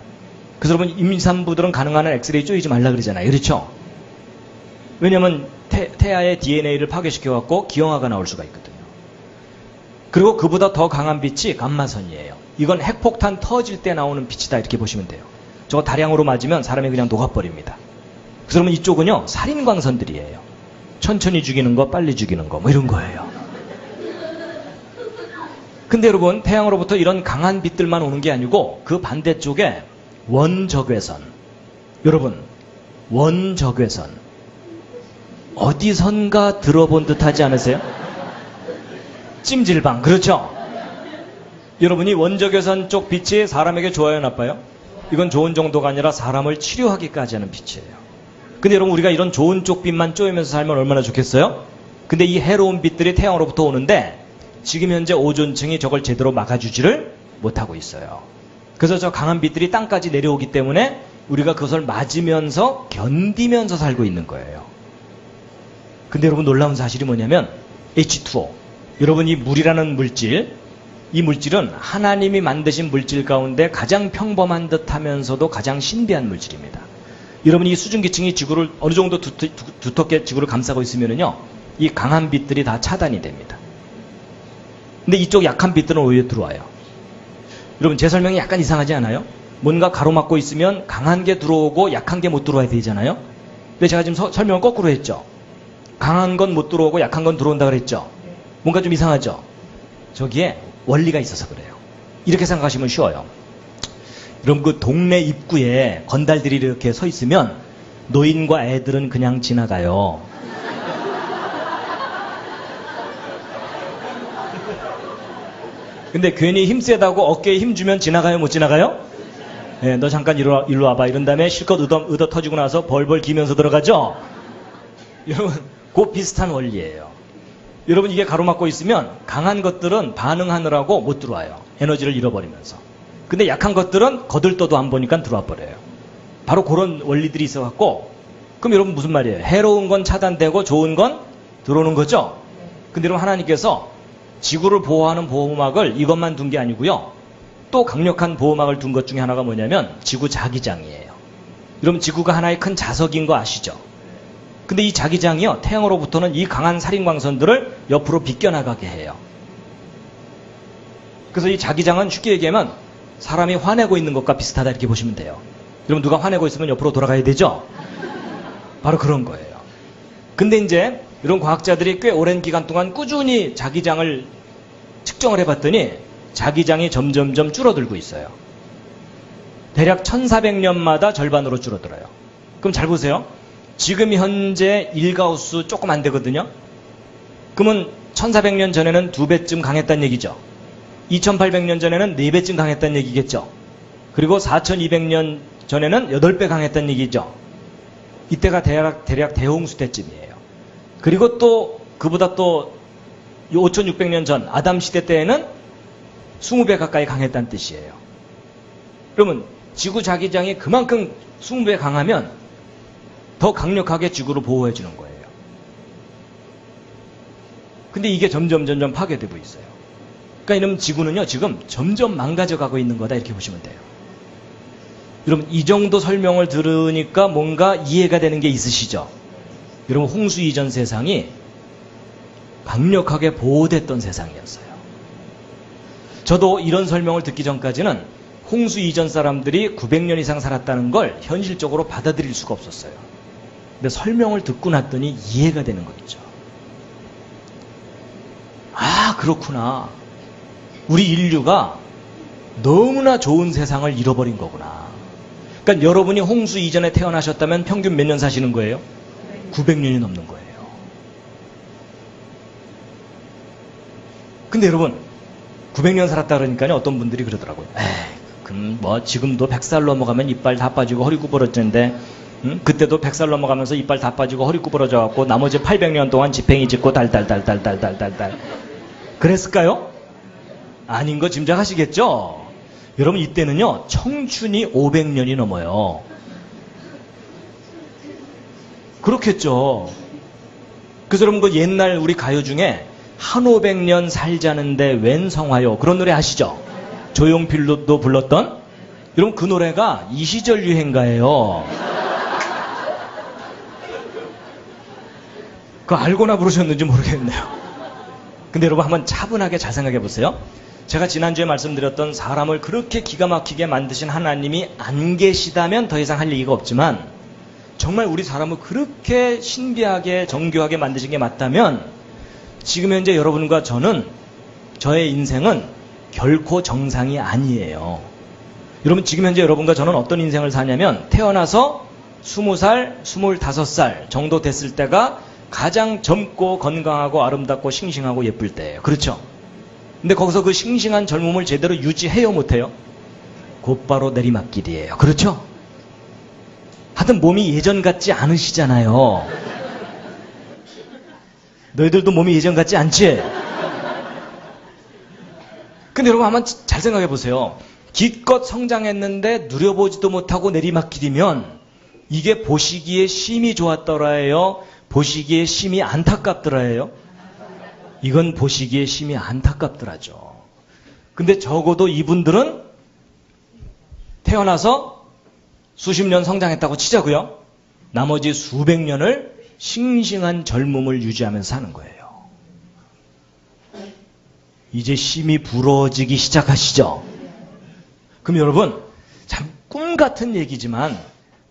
그래서 여러분, 임산부들은 가능한 한 엑스레이 쪼이지 말라 그러잖아요. 그렇죠? 왜냐면 태아의 DNA를 파괴시켜갖고 기형아가 나올 수가 있거든요. 그리고 그보다 더 강한 빛이 감마선이에요. 이건 핵폭탄 터질 때 나오는 빛이다, 이렇게 보시면 돼요. 저거 다량으로 맞으면 사람이 그냥 녹아버립니다. 그래서 여러분, 이쪽은요, 살인광선들이에요. 천천히 죽이는 거, 빨리 죽이는 거, 뭐 이런 거예요. 근데 여러분, 태양으로부터 이런 강한 빛들만 오는 게 아니고 그 반대쪽에 원적외선. 여러분, 원적외선. 어디선가 들어본 듯 하지 않으세요? 찜질방, 그렇죠? 여러분이 원적외선 쪽 빛이 사람에게 좋아요, 나빠요? 이건 좋은 정도가 아니라 사람을 치료하기까지 하는 빛이에요. 근데 여러분, 우리가 이런 좋은 쪽 빛만 쪼이면서 살면 얼마나 좋겠어요? 근데 이 해로운 빛들이 태양으로부터 오는데 지금 현재 오존층이 저걸 제대로 막아주지를 못하고 있어요. 그래서 저 강한 빛들이 땅까지 내려오기 때문에 우리가 그것을 맞으면서 견디면서 살고 있는 거예요. 근데 여러분 놀라운 사실이 뭐냐면 H2O. 여러분 이 물이라는 물질, 이 물질은 하나님이 만드신 물질 가운데 가장 평범한 듯 하면서도 가장 신비한 물질입니다. 여러분 이 수증기층이 지구를 어느 정도 두텁게 지구를 감싸고 있으면요, 이 강한 빛들이 다 차단이 됩니다. 근데 이쪽 약한 빛들은 오히려 들어와요. 여러분 제 설명이 약간 이상하지 않아요? 뭔가 가로막고 있으면 강한 게 들어오고 약한 게 못 들어와야 되잖아요? 근데 제가 지금 설명을 거꾸로 했죠. 강한 건 못 들어오고 약한 건 들어온다 그랬죠. 뭔가 좀 이상하죠. 저기에 원리가 있어서 그래요. 이렇게 생각하시면 쉬워요. 여러분 그 동네 입구에 건달들이 이렇게 서 있으면 노인과 애들은 그냥 지나가요. 근데 괜히 힘 세다고 어깨에 힘 주면 지나가요, 못 지나가요? 네, 너 잠깐 일로 와봐. 이런 다음에 실컷 얻어 터지고 나서 벌벌 기면서 들어가죠? 여러분, 그 비슷한 원리예요. 여러분, 이게 가로막고 있으면 강한 것들은 반응하느라고 못 들어와요. 에너지를 잃어버리면서. 근데 약한 것들은 거들떠도 안 보니까 들어와 버려요. 바로 그런 원리들이 있어갖고, 그럼 여러분 무슨 말이에요? 해로운 건 차단되고 좋은 건 들어오는 거죠? 근데 여러분 하나님께서 지구를 보호하는 보호막을 이것만 둔 게 아니고요. 또 강력한 보호막을 둔 것 중에 하나가 뭐냐면 지구 자기장이에요. 여러분 지구가 하나의 큰 자석인 거 아시죠? 근데 이 자기장이요, 태양으로부터는 이 강한 살인광선들을 옆으로 비껴나가게 해요. 그래서 이 자기장은 쉽게 얘기하면 사람이 화내고 있는 것과 비슷하다 이렇게 보시면 돼요. 여러분 누가 화내고 있으면 옆으로 돌아가야 되죠? 바로 그런 거예요. 근데 이제 이런 과학자들이 꽤 오랜 기간 동안 꾸준히 자기장을 측정을 해봤더니 자기장이 점점점 줄어들고 있어요. 대략 1400년마다 절반으로 줄어들어요. 그럼 잘 보세요. 지금 현재 1가우스 조금 안 되거든요. 그러면 1400년 전에는 2배쯤 강했다는 얘기죠. 2800년 전에는 4배쯤 강했다는 얘기겠죠. 그리고 4200년 전에는 8배 강했다는 얘기죠. 이때가 대략 대홍수 때쯤이에요. 그리고 또 그보다 또 5600년 전 아담 시대 때에는 20배 가까이 강했다는 뜻이에요. 그러면 지구 자기장이 그만큼 20배 강하면 더 강력하게 지구를 보호해 주는 거예요. 근데 이게 점점 파괴되고 있어요. 그러니까 이러면 지구는요 지금 점점 망가져가고 있는 거다 이렇게 보시면 돼요. 여러분 이 정도 설명을 들으니까 뭔가 이해가 되는 게 있으시죠? 여러분 홍수 이전 세상이 강력하게 보호됐던 세상이었어요. 저도 이런 설명을 듣기 전까지는 홍수 이전 사람들이 900년 이상 살았다는 걸 현실적으로 받아들일 수가 없었어요. 근데 설명을 듣고 났더니 이해가 되는 거 있죠. 아 그렇구나. 우리 인류가 너무나 좋은 세상을 잃어버린 거구나. 그러니까 여러분이 홍수 이전에 태어나셨다면 평균 몇 년 사시는 거예요? 900년이 넘는 거예요. 근데 여러분 900년 살았다 그러니까요 어떤 분들이 그러더라고요. 에이 그럼 뭐 지금도 100살 넘어가면 이빨 다 빠지고 허리 구부러지는데 그때도 100살 넘어가면서 이빨 다 빠지고 허리 구부러져 갖고 나머지 800년 동안 지팽이 짚고 달달달달달달달달 그랬을까요? 아닌 거 짐작하시겠죠? 여러분 이때는요 청춘이 500년이 넘어요. 그렇겠죠. 그래서 여러분 그 옛날 우리 가요 중에 한 500년 살자는데 웬 성화요 그런 노래 아시죠? 조용필도 불렀던. 여러분 그 노래가 이 시절 유행가예요. 그거 알고나 부르셨는지 모르겠네요. 근데 여러분 한번 차분하게 잘 생각해 보세요. 제가 지난주에 말씀드렸던 사람을 그렇게 기가 막히게 만드신 하나님이 안 계시다면 더 이상 할 얘기가 없지만 정말 우리 사람을 그렇게 신비하게 정교하게 만드신 게 맞다면 지금 현재 여러분과 저의 인생은 결코 정상이 아니에요. 여러분 지금 현재 여러분과 저는 어떤 인생을 사냐면 태어나서 20살, 25살 정도 됐을 때가 가장 젊고 건강하고 아름답고 싱싱하고 예쁠 때예요. 그렇죠? 근데 거기서 그 싱싱한 젊음을 제대로 유지해요 못해요? 곧바로 내리막길이에요. 그렇죠? 하여튼 몸이 예전 같지 않으시잖아요. 너희들도 몸이 예전 같지 않지? 근데 여러분 한번 잘 생각해 보세요. 기껏 성장했는데 누려보지도 못하고 내리막길이면 이게 보시기에 심히 좋았더라예요? 보시기에 심히 안타깝더라예요? 이건 보시기에 심히 안타깝더라죠. 근데 적어도 이분들은 태어나서 수십 년 성장했다고 치자고요. 나머지 수백 년을 싱싱한 젊음을 유지하면서 사는 거예요. 이제 심히 부러워지기 시작하시죠? 그럼 여러분, 참 꿈 같은 얘기지만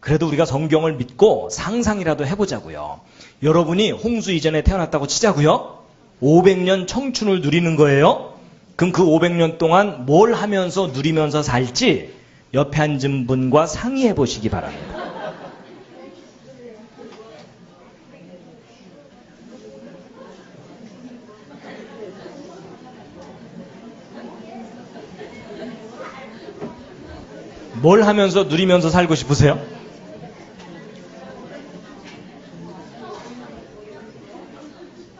그래도 우리가 성경을 믿고 상상이라도 해보자고요. 여러분이 홍수 이전에 태어났다고 치자고요. 500년 청춘을 누리는 거예요. 그럼 그 500년 동안 뭘 하면서 누리면서 살지 옆에 앉은 분과 상의해 보시기 바랍니다. 뭘 하면서 누리면서 살고 싶으세요?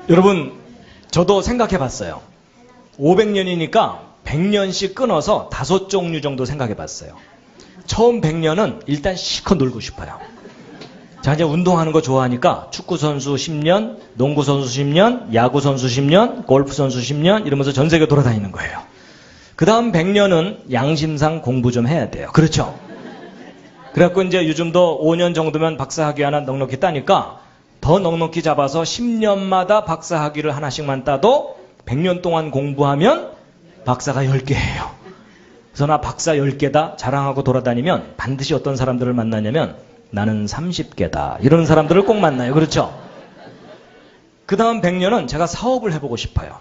여러분, 저도 생각해 봤어요. 500년이니까 100년씩 끊어서 5종류 정도 생각해 봤어요. 처음 100년은 일단 실컷 놀고 싶어요. 자, 이제 운동하는 거 좋아하니까 축구선수 10년, 농구선수 10년, 야구선수 10년, 골프선수 10년 이러면서 전 세계 돌아다니는 거예요. 그 다음 100년은 양심상 공부 좀 해야 돼요. 그렇죠? 그래갖고 이제 요즘도 5년 정도면 박사학위 하나 넉넉히 따니까 더 넉넉히 잡아서 10년마다 박사학위를 하나씩만 따도 100년 동안 공부하면 박사가 10개예요. 그래서 나 박사 10개다 자랑하고 돌아다니면 반드시 어떤 사람들을 만나냐면 나는 30개다. 이런 사람들을 꼭 만나요. 그렇죠? 그 다음 100년은 제가 사업을 해보고 싶어요.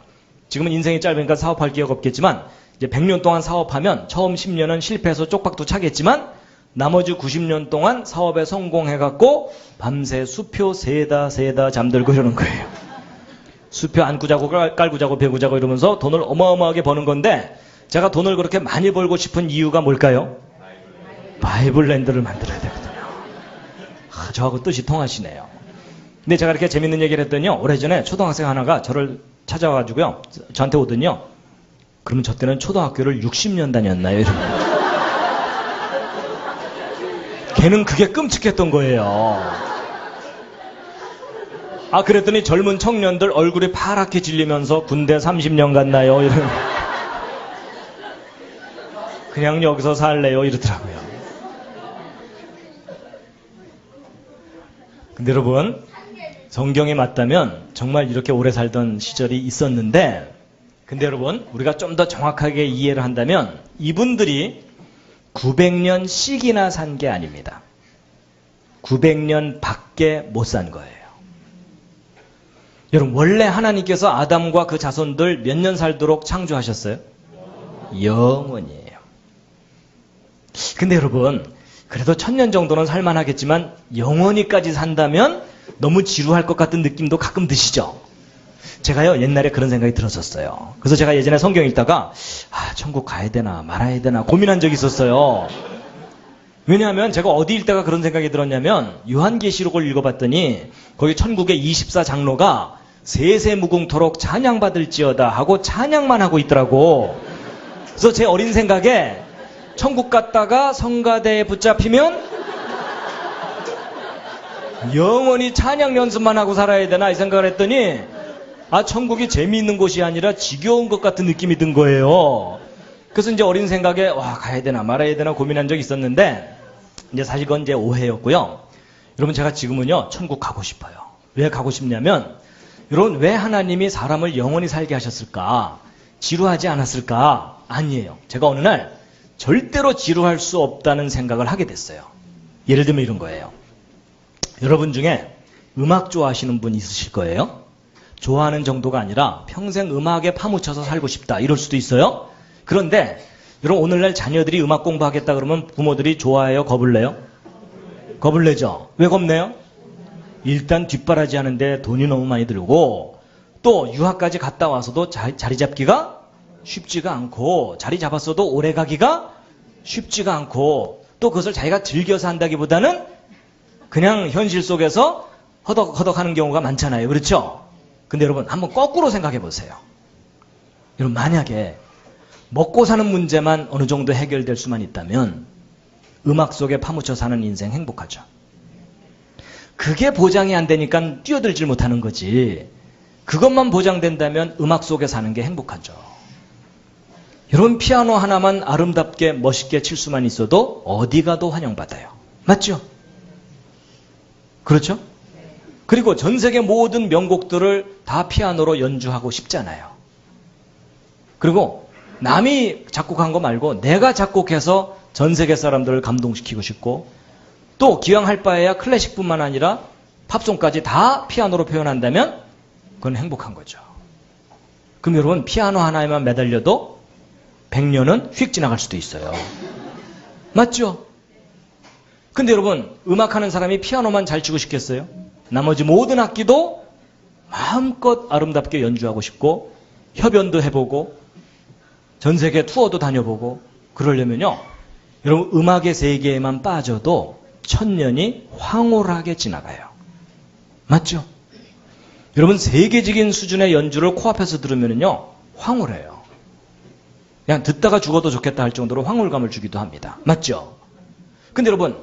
지금은 인생이 짧으니까 사업할 기회가 없겠지만 이제 100년 동안 사업하면 처음 10년은 실패해서 쪽박도 차겠지만 나머지 90년 동안 사업에 성공해갖고 밤새 수표 세다 잠들고 이러는 거예요. 수표 안고 자고 깔고 자고 배고 자고 이러면서 돈을 어마어마하게 버는 건데 제가 돈을 그렇게 많이 벌고 싶은 이유가 뭘까요? 바이블랜드를 만들어야 되거든요. 저하고 뜻이 통하시네요. 근데 제가 이렇게 재밌는 얘기를 했더니요. 오래전에 초등학생 하나가 저를 찾아와가지고요. 저한테 오더니요. 그러면 저 때는 초등학교를 60년 다녔나요? 이러면. 걔는 그게 끔찍했던 거예요. 아, 그랬더니 젊은 청년들 얼굴이 파랗게 질리면서 군대 30년 갔나요? 이러면. 그냥 여기서 살래요? 이러더라고요. 근데 여러분, 성경에 맞다면 정말 이렇게 오래 살던 시절이 있었는데 근데 여러분, 우리가 좀 더 정확하게 이해를 한다면 이분들이 900년씩이나 산 게 아닙니다. 900년 밖에 못 산 거예요. 여러분, 원래 하나님께서 아담과 그 자손들 몇 년 살도록 창조하셨어요? 영원이에요. 근데 여러분, 그래도 1000년 정도는 살만하겠지만 영원히까지 산다면 너무 지루할 것 같은 느낌도 가끔 드시죠? 제가요 옛날에 그런 생각이 들었었어요. 그래서 제가 예전에 성경 읽다가 천국 가야 되나 말아야 되나 고민한 적이 있었어요. 왜냐하면 제가 어디 읽다가 그런 생각이 들었냐면 요한계시록을 읽어봤더니 거기 천국의 24장로가 세세무궁토록 찬양받을지어다 하고 찬양만 하고 있더라고. 그래서 제 어린 생각에 천국 갔다가 성가대에 붙잡히면 영원히 찬양 연습만 하고 살아야 되나 이 생각을 했더니 천국이 재미있는 곳이 아니라 지겨운 것 같은 느낌이 든 거예요. 그래서 이제 어린 생각에 가야 되나 말아야 되나 고민한 적이 있었는데 이제 사실 그건 이제 오해였고요. 여러분, 제가 지금은요 천국 가고 싶어요. 왜 가고 싶냐면 여러분, 왜 하나님이 사람을 영원히 살게 하셨을까? 지루하지 않았을까? 아니에요. 제가 어느 날 절대로 지루할 수 없다는 생각을 하게 됐어요. 예를 들면 이런 거예요. 여러분 중에 음악 좋아하시는 분 있으실 거예요. 좋아하는 정도가 아니라 평생 음악에 파묻혀서 살고 싶다 이럴 수도 있어요. 그런데 여러분, 오늘날 자녀들이 음악 공부하겠다 그러면 부모들이 좋아해요? 겁을 내요? 겁을 내죠. 왜 겁내요? 일단 뒷바라지 하는데 돈이 너무 많이 들고 또 유학까지 갔다 와서도 자리 잡기가 쉽지가 않고 자리 잡았어도 오래 가기가 쉽지가 않고 또 그것을 자기가 즐겨서 한다기보다는 그냥 현실 속에서 허덕허덕 하는 경우가 많잖아요. 그렇죠? 근데 여러분, 한번 거꾸로 생각해 보세요. 여러분, 만약에 먹고 사는 문제만 어느 정도 해결될 수만 있다면 음악 속에 파묻혀 사는 인생 행복하죠. 그게 보장이 안 되니까 뛰어들질 못하는 거지. 그것만 보장된다면 음악 속에 사는 게 행복하죠. 여러분, 피아노 하나만 아름답게 멋있게 칠 수만 있어도 어디 가도 환영받아요. 맞죠? 그렇죠? 그리고 전 세계 모든 명곡들을 다 피아노로 연주하고 싶잖아요. 그리고 남이 작곡한 거 말고 내가 작곡해서 전 세계 사람들을 감동시키고 싶고, 또 기왕 할 바에야 클래식뿐만 아니라 팝송까지 다 피아노로 표현한다면 그건 행복한 거죠. 그럼 여러분, 피아노 하나에만 매달려도 100년은 휙 지나갈 수도 있어요. 맞죠? 근데 여러분, 음악하는 사람이 피아노만 잘 치고 싶겠어요? 나머지 모든 악기도 마음껏 아름답게 연주하고 싶고, 협연도 해보고, 전 세계 투어도 다녀보고, 그러려면요, 여러분, 음악의 세계에만 빠져도 1000년이 황홀하게 지나가요. 맞죠? 여러분, 세계적인 수준의 연주를 코앞에서 들으면요, 황홀해요. 그냥 듣다가 죽어도 좋겠다 할 정도로 황홀감을 주기도 합니다. 맞죠? 근데 여러분,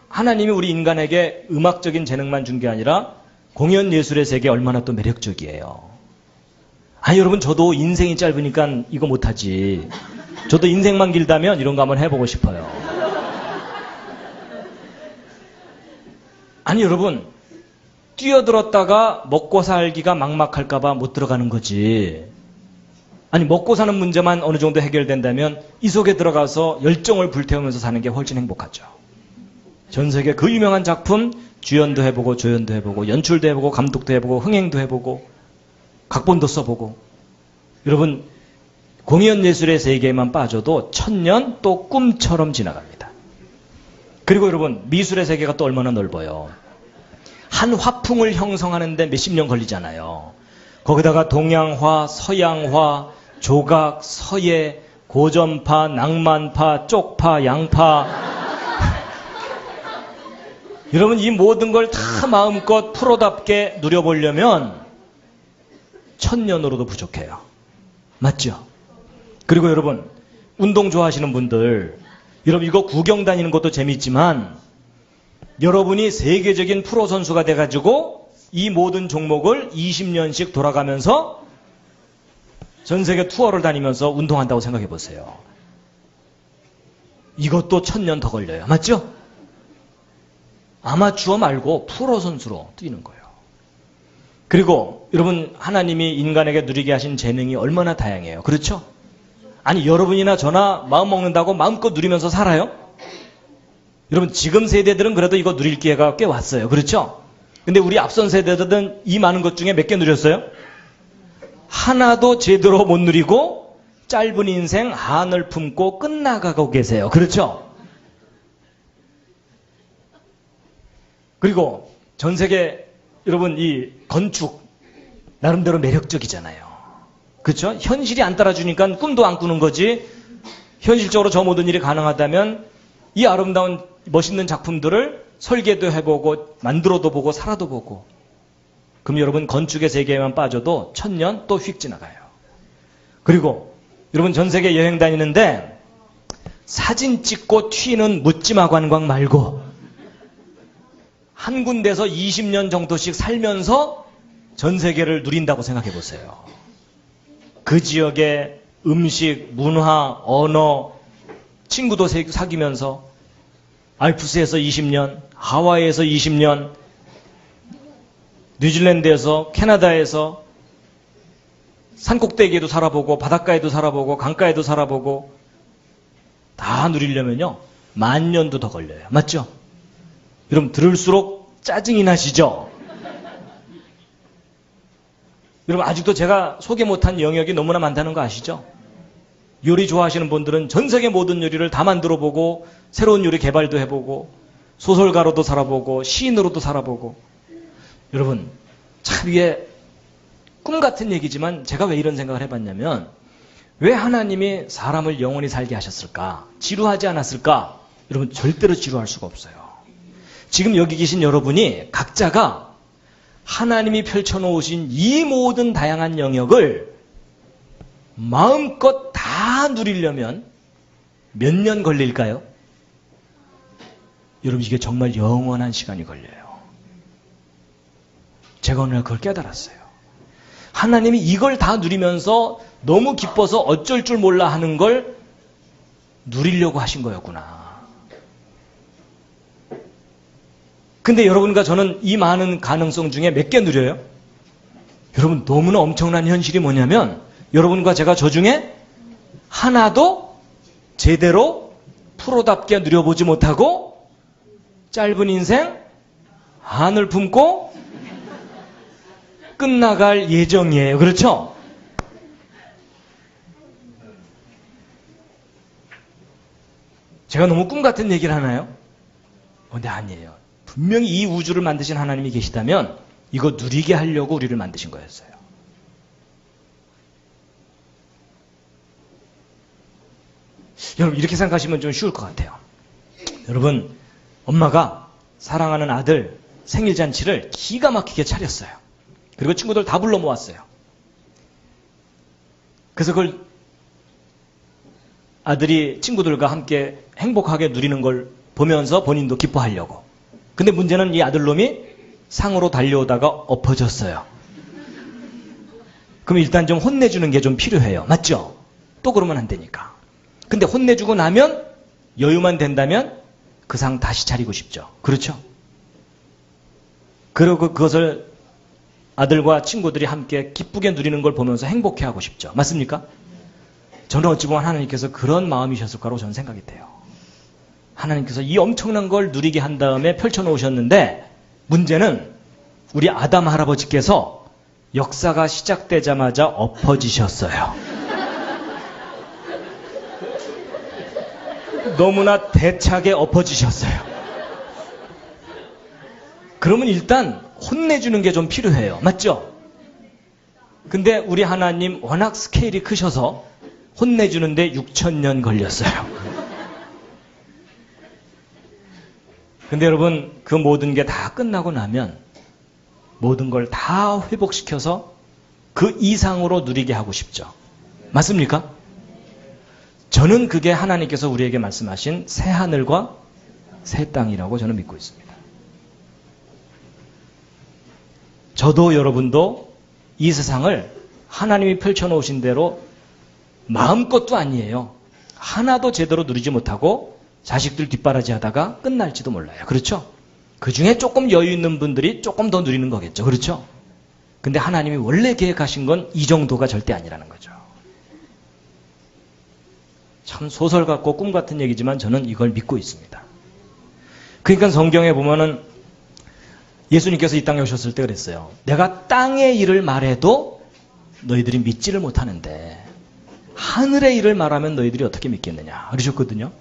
하나님이 우리 인간에게 음악적인 재능만 준 게 아니라 공연 예술의 세계 얼마나 또 매력적이에요. 아니, 여러분, 저도 인생이 짧으니까 이거 못하지. 저도 인생만 길다면 이런 거 한번 해보고 싶어요. 아니, 여러분, 뛰어들었다가 먹고 살기가 막막할까봐 못 들어가는 거지. 아니, 먹고 사는 문제만 어느 정도 해결된다면 이 속에 들어가서 열정을 불태우면서 사는 게 훨씬 행복하죠. 전 세계 그 유명한 작품 주연도 해보고 조연도 해보고 연출도 해보고 감독도 해보고 흥행도 해보고 각본도 써보고, 여러분, 공연 예술의 세계에만 빠져도 1000년 또 꿈처럼 지나갑니다. 그리고 여러분, 미술의 세계가 또 얼마나 넓어요. 한 화풍을 형성하는데 몇십 년 걸리잖아요. 거기다가 동양화, 서양화, 조각, 서예, 고전파, 낭만파, 쪽파, 양파. 여러분, 이 모든 걸 다 마음껏 프로답게 누려보려면 1000년으로도 부족해요. 맞죠? 그리고 여러분, 운동 좋아하시는 분들, 여러분, 이거 구경 다니는 것도 재밌지만 여러분이 세계적인 프로 선수가 돼가지고 이 모든 종목을 20년씩 돌아가면서 전 세계 투어를 다니면서 운동한다고 생각해 보세요. 이것도 1000년 더 걸려요. 맞죠? 아마추어 말고 프로 선수로 뛰는 거예요. 그리고 여러분, 하나님이 인간에게 누리게 하신 재능이 얼마나 다양해요. 그렇죠? 아니, 여러분이나 저나 마음 먹는다고 마음껏 누리면서 살아요? 여러분, 지금 세대들은 그래도 이거 누릴 기회가 꽤 왔어요. 그렇죠? 근데 우리 앞선 세대들은 이 많은 것 중에 몇 개 누렸어요? 하나도 제대로 못 누리고 짧은 인생 한을 품고 끝나가고 계세요. 그렇죠? 그리고 전 세계, 여러분, 이 건축 나름대로 매력적이잖아요. 그렇죠? 현실이 안 따라주니까 꿈도 안 꾸는 거지. 현실적으로 저 모든 일이 가능하다면 이 아름다운 멋있는 작품들을 설계도 해보고 만들어도 보고 살아도 보고. 그럼 여러분, 건축의 세계에만 빠져도 1000년 또 휙 지나가요. 그리고 여러분, 전 세계 여행 다니는데 사진 찍고 튀는 묻지마 관광 말고 한 군데서 20년 정도씩 살면서 전 세계를 누린다고 생각해 보세요. 그 지역의 음식, 문화, 언어, 친구도 사귀면서 알프스에서 20년, 하와이에서 20년, 뉴질랜드에서, 캐나다에서 산꼭대기에도 살아보고 바닷가에도 살아보고 강가에도 살아보고 다 누리려면요 10,000년도 더 걸려요. 맞죠? 여러분, 들을수록 짜증이 나시죠? 여러분, 아직도 제가 소개 못한 영역이 너무나 많다는 거 아시죠? 요리 좋아하시는 분들은 전 세계 모든 요리를 다 만들어보고 새로운 요리 개발도 해보고 소설가로도 살아보고 시인으로도 살아보고. 여러분, 참 이게 꿈 같은 얘기지만 제가 왜 이런 생각을 해봤냐면, 왜 하나님이 사람을 영원히 살게 하셨을까? 지루하지 않았을까? 여러분, 절대로 지루할 수가 없어요. 지금 여기 계신 여러분이 각자가 하나님이 펼쳐놓으신 이 모든 다양한 영역을 마음껏 다 다 누리려면 몇 년 걸릴까요? 여러분, 이게 정말 영원한 시간이 걸려요. 제가 오늘 그걸 깨달았어요. 하나님이 이걸 다 누리면서 너무 기뻐서 어쩔 줄 몰라 하는 걸 누리려고 하신 거였구나. 근데 여러분과 저는 이 많은 가능성 중에 몇 개 누려요? 여러분, 너무나 엄청난 현실이 뭐냐면 여러분과 제가 저 중에 하나도 제대로 프로답게 누려보지 못하고 짧은 인생 한을 품고 끝나갈 예정이에요. 그렇죠? 제가 너무 꿈 같은 얘기를 하나요? 근데 아니에요. 분명히 이 우주를 만드신 하나님이 계시다면 이거 누리게 하려고 우리를 만드신 거였어요. 여러분, 이렇게 생각하시면 좀 쉬울 것 같아요. 여러분, 엄마가 사랑하는 아들 생일잔치를 기가 막히게 차렸어요. 그리고 친구들 다 불러 모았어요. 그래서 그걸 아들이 친구들과 함께 행복하게 누리는 걸 보면서 본인도 기뻐하려고. 근데 문제는 이 아들놈이 상으로 달려오다가 엎어졌어요. 그럼 일단 좀 혼내주는 게 좀 필요해요. 맞죠? 또 그러면 안 되니까. 근데 혼내주고 나면 여유만 된다면 그 상 다시 차리고 싶죠. 그렇죠? 그리고 그것을 아들과 친구들이 함께 기쁘게 누리는 걸 보면서 행복해하고 싶죠. 맞습니까? 저는 어찌 보면 하나님께서 그런 마음이셨을 거라고 저는 생각이 돼요. 하나님께서 이 엄청난 걸 누리게 한 다음에 펼쳐놓으셨는데 문제는 우리 아담 할아버지께서 역사가 시작되자마자 엎어지셨어요. 너무나 대차게 엎어지셨어요. 그러면 일단 혼내주는 게 좀 필요해요. 맞죠? 근데 우리 하나님 워낙 스케일이 크셔서 혼내주는데 6,000년 걸렸어요. 근데 여러분, 그 모든 게 다 끝나고 나면 모든 걸 다 회복시켜서 그 이상으로 누리게 하고 싶죠. 맞습니까? 저는 그게 하나님께서 우리에게 말씀하신 새 하늘과 새 땅이라고 저는 믿고 있습니다. 저도 여러분도 이 세상을 하나님이 펼쳐놓으신 대로 마음껏도 아니에요. 하나도 제대로 누리지 못하고 자식들 뒷바라지 하다가 끝날지도 몰라요. 그렇죠? 그 중에 조금 여유 있는 분들이 조금 더 누리는 거겠죠. 그렇죠? 근데 하나님이 원래 계획하신 건 이 정도가 절대 아니라는 거죠. 참 소설 같고 꿈 같은 얘기지만 저는 이걸 믿고 있습니다. 그러니까 성경에 보면은 예수님께서 이 땅에 오셨을 때 그랬어요. 내가 땅의 일을 말해도 너희들이 믿지를 못하는데 하늘의 일을 말하면 너희들이 어떻게 믿겠느냐 그러셨거든요.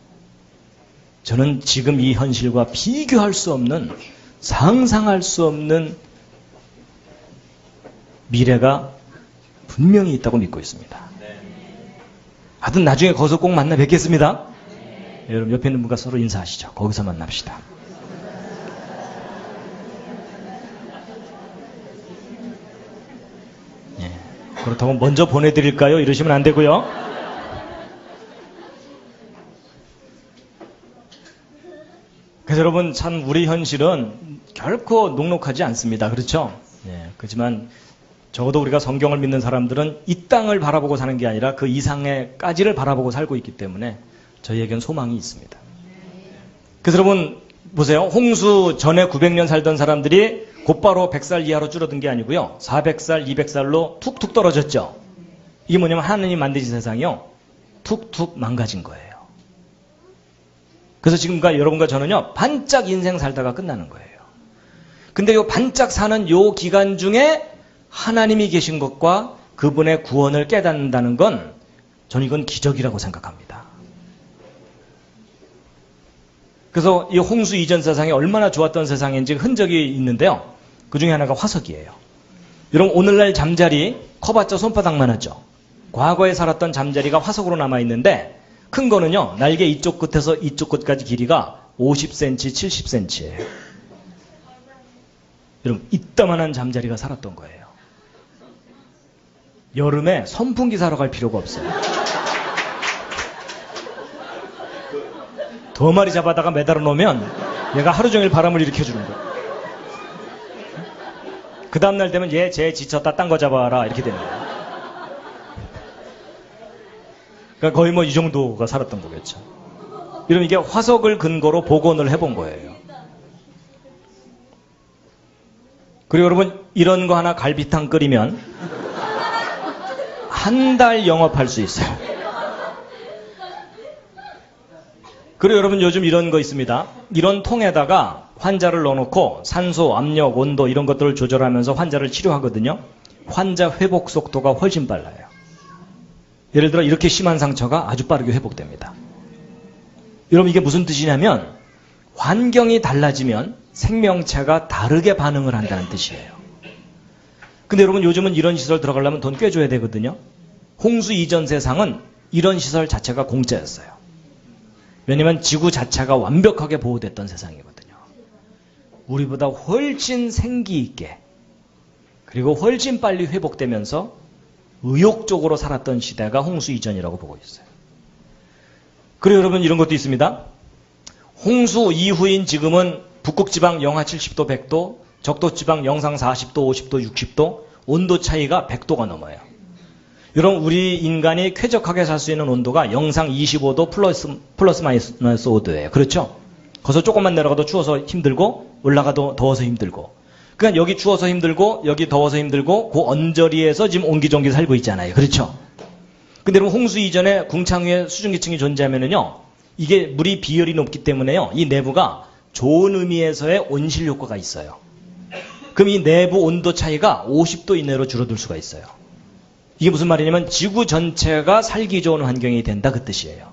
저는 지금 이 현실과 비교할 수 없는, 상상할 수 없는 미래가 분명히 있다고 믿고 있습니다. 하여튼 나중에 거기서 꼭 만나 뵙겠습니다. 여러분, 옆에 있는 분과 서로 인사하시죠. 거기서 만납시다. 그렇다고 먼저 보내드릴까요? 이러시면 안 되고요. 그래서 여러분, 참 우리 현실은 결코 녹록하지 않습니다. 그렇죠? 그렇지만 적어도 우리가 성경을 믿는 사람들은 이 땅을 바라보고 사는 게 아니라 그 이상의까지를 바라보고 살고 있기 때문에 저희에겐 소망이 있습니다. 그래서 여러분 보세요. 홍수 전에 900년 살던 사람들이 곧바로 100살 이하로 줄어든 게 아니고요. 400살, 200살로 툭툭 떨어졌죠. 이게 뭐냐면 하나님이 만드신 세상이요. 툭툭 망가진 거예요. 그래서 지금과 여러분과 저는요. 반짝 인생 살다가 끝나는 거예요. 근데 요 반짝 사는 요 기간 중에 하나님이 계신 것과 그분의 구원을 깨닫는다는 건 저는 이건 기적이라고 생각합니다. 그래서 이 홍수 이전 세상이 얼마나 좋았던 세상인지 흔적이 있는데요. 그 중에 하나가 화석이에요. 여러분, 오늘날 잠자리 커봤자 손바닥만 하죠. 과거에 살았던 잠자리가 화석으로 남아있는데 큰 거는요. 날개 이쪽 끝에서 이쪽 끝까지 길이가 50cm, 70cm예요. 여러분, 이따만한 잠자리가 살았던 거예요. 여름에 선풍기 사러 갈 필요가 없어요. 더 마리 잡아다가 매달아 놓으면 얘가 하루 종일 바람을 일으켜주는 거예요. 그 다음날 되면 얘 쟤 지쳤다 딴 거 잡아라 이렇게 되는 거예요. 그러니까 거의 뭐 이 정도가 살았던 거겠죠. 이러면 이게 화석을 근거로 복원을 해본 거예요. 그리고 여러분 이런 거 하나 갈비탕 끓이면 한 달 영업할 수 있어요. 그리고 여러분 요즘 이런 거 있습니다. 이런 통에다가 환자를 넣어놓고 산소, 압력, 온도 이런 것들을 조절하면서 환자를 치료하거든요. 환자 회복 속도가 훨씬 빨라요. 예를 들어 이렇게 심한 상처가 아주 빠르게 회복됩니다. 여러분 이게 무슨 뜻이냐면 환경이 달라지면 생명체가 다르게 반응을 한다는 뜻이에요. 근데 여러분 요즘은 이런 시설 들어가려면 돈 꽤 줘야 되거든요. 홍수 이전 세상은 이런 시설 자체가 공짜였어요. 왜냐면 지구 자체가 완벽하게 보호됐던 세상이거든요. 우리보다 훨씬 생기 있게 그리고 훨씬 빨리 회복되면서 의욕적으로 살았던 시대가 홍수 이전이라고 보고 있어요. 그리고 여러분 이런 것도 있습니다. 홍수 이후인 지금은 북극지방 영하 70도, 100도, 적도지방 영상 40도, 50도, 60도 온도 차이가 100도가 넘어요. 여러분 우리 인간이 쾌적하게 살 수 있는 온도가 영상 25도 플러스 마이너스 5도예요. 그렇죠? 거기서 조금만 내려가도 추워서 힘들고 올라가도 더워서 힘들고 그러니까 여기 추워서 힘들고 여기 더워서 힘들고 그 언저리에서 지금 옹기종기 살고 있잖아요. 그렇죠? 근데 여러분 홍수 이전에 궁창 위에 수증기층이 존재하면은요 이게 물이 비열이 높기 때문에요 이 내부가 좋은 의미에서의 온실 효과가 있어요. 그럼 이 내부 온도 차이가 50도 이내로 줄어들 수가 있어요. 이게 무슨 말이냐면 지구 전체가 살기 좋은 환경이 된다 그 뜻이에요.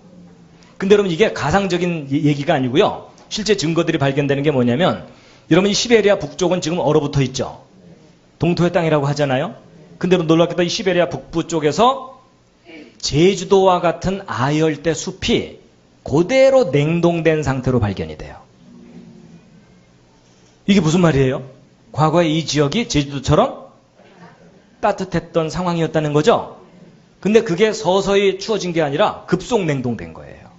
근데 여러분 이게 가상적인 얘기가 아니고요. 실제 증거들이 발견되는 게 뭐냐면 여러분 이 시베리아 북쪽은 지금 얼어붙어 있죠. 동토의 땅이라고 하잖아요. 근데 놀랍게도 이 시베리아 북부 쪽에서 제주도와 같은 아열대 숲이 그대로 냉동된 상태로 발견이 돼요. 이게 무슨 말이에요? 과거에 이 지역이 제주도처럼 따뜻했던 상황이었다는 거죠. 근데 그게 서서히 추워진 게 아니라 급속 냉동된 거예요.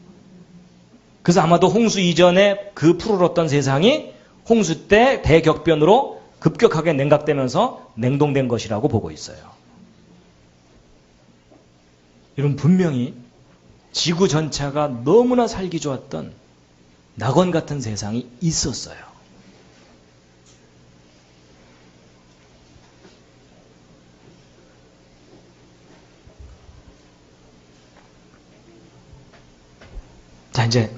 그래서 아마도 홍수 이전에 그 푸르렀던 세상이 홍수 때 대격변으로 급격하게 냉각되면서 냉동된 것이라고 보고 있어요. 이런 분명히 지구 전체가 너무나 살기 좋았던 낙원 같은 세상이 있었어요. 자, 이제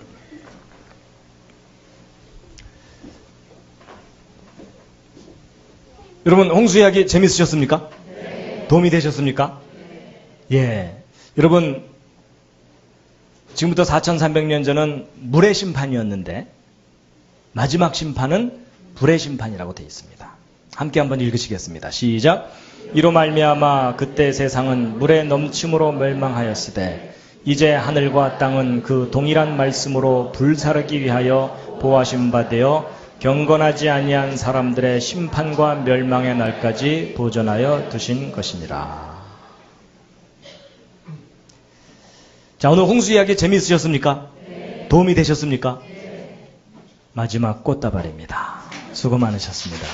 여러분 홍수 이야기 재밌으셨습니까? 네. 도움이 되셨습니까? 네. 예. 여러분 지금부터 4300년 전은 물의 심판이었는데 마지막 심판은 불의 심판이라고 되어 있습니다. 함께 한번 읽으시겠습니다. 시작. 이로 말미암아 그때 세상은 물의 넘침으로 멸망하였으되 이제 하늘과 땅은 그 동일한 말씀으로 불사르기 위하여 보하신 바 되어 경건하지 아니한 사람들의 심판과 멸망의 날까지 보존하여 두신 것이니라. 자, 오늘 홍수 이야기 재미있으셨습니까? 네. 도움이 되셨습니까? 네. 마지막 꽃다발입니다. 수고 많으셨습니다.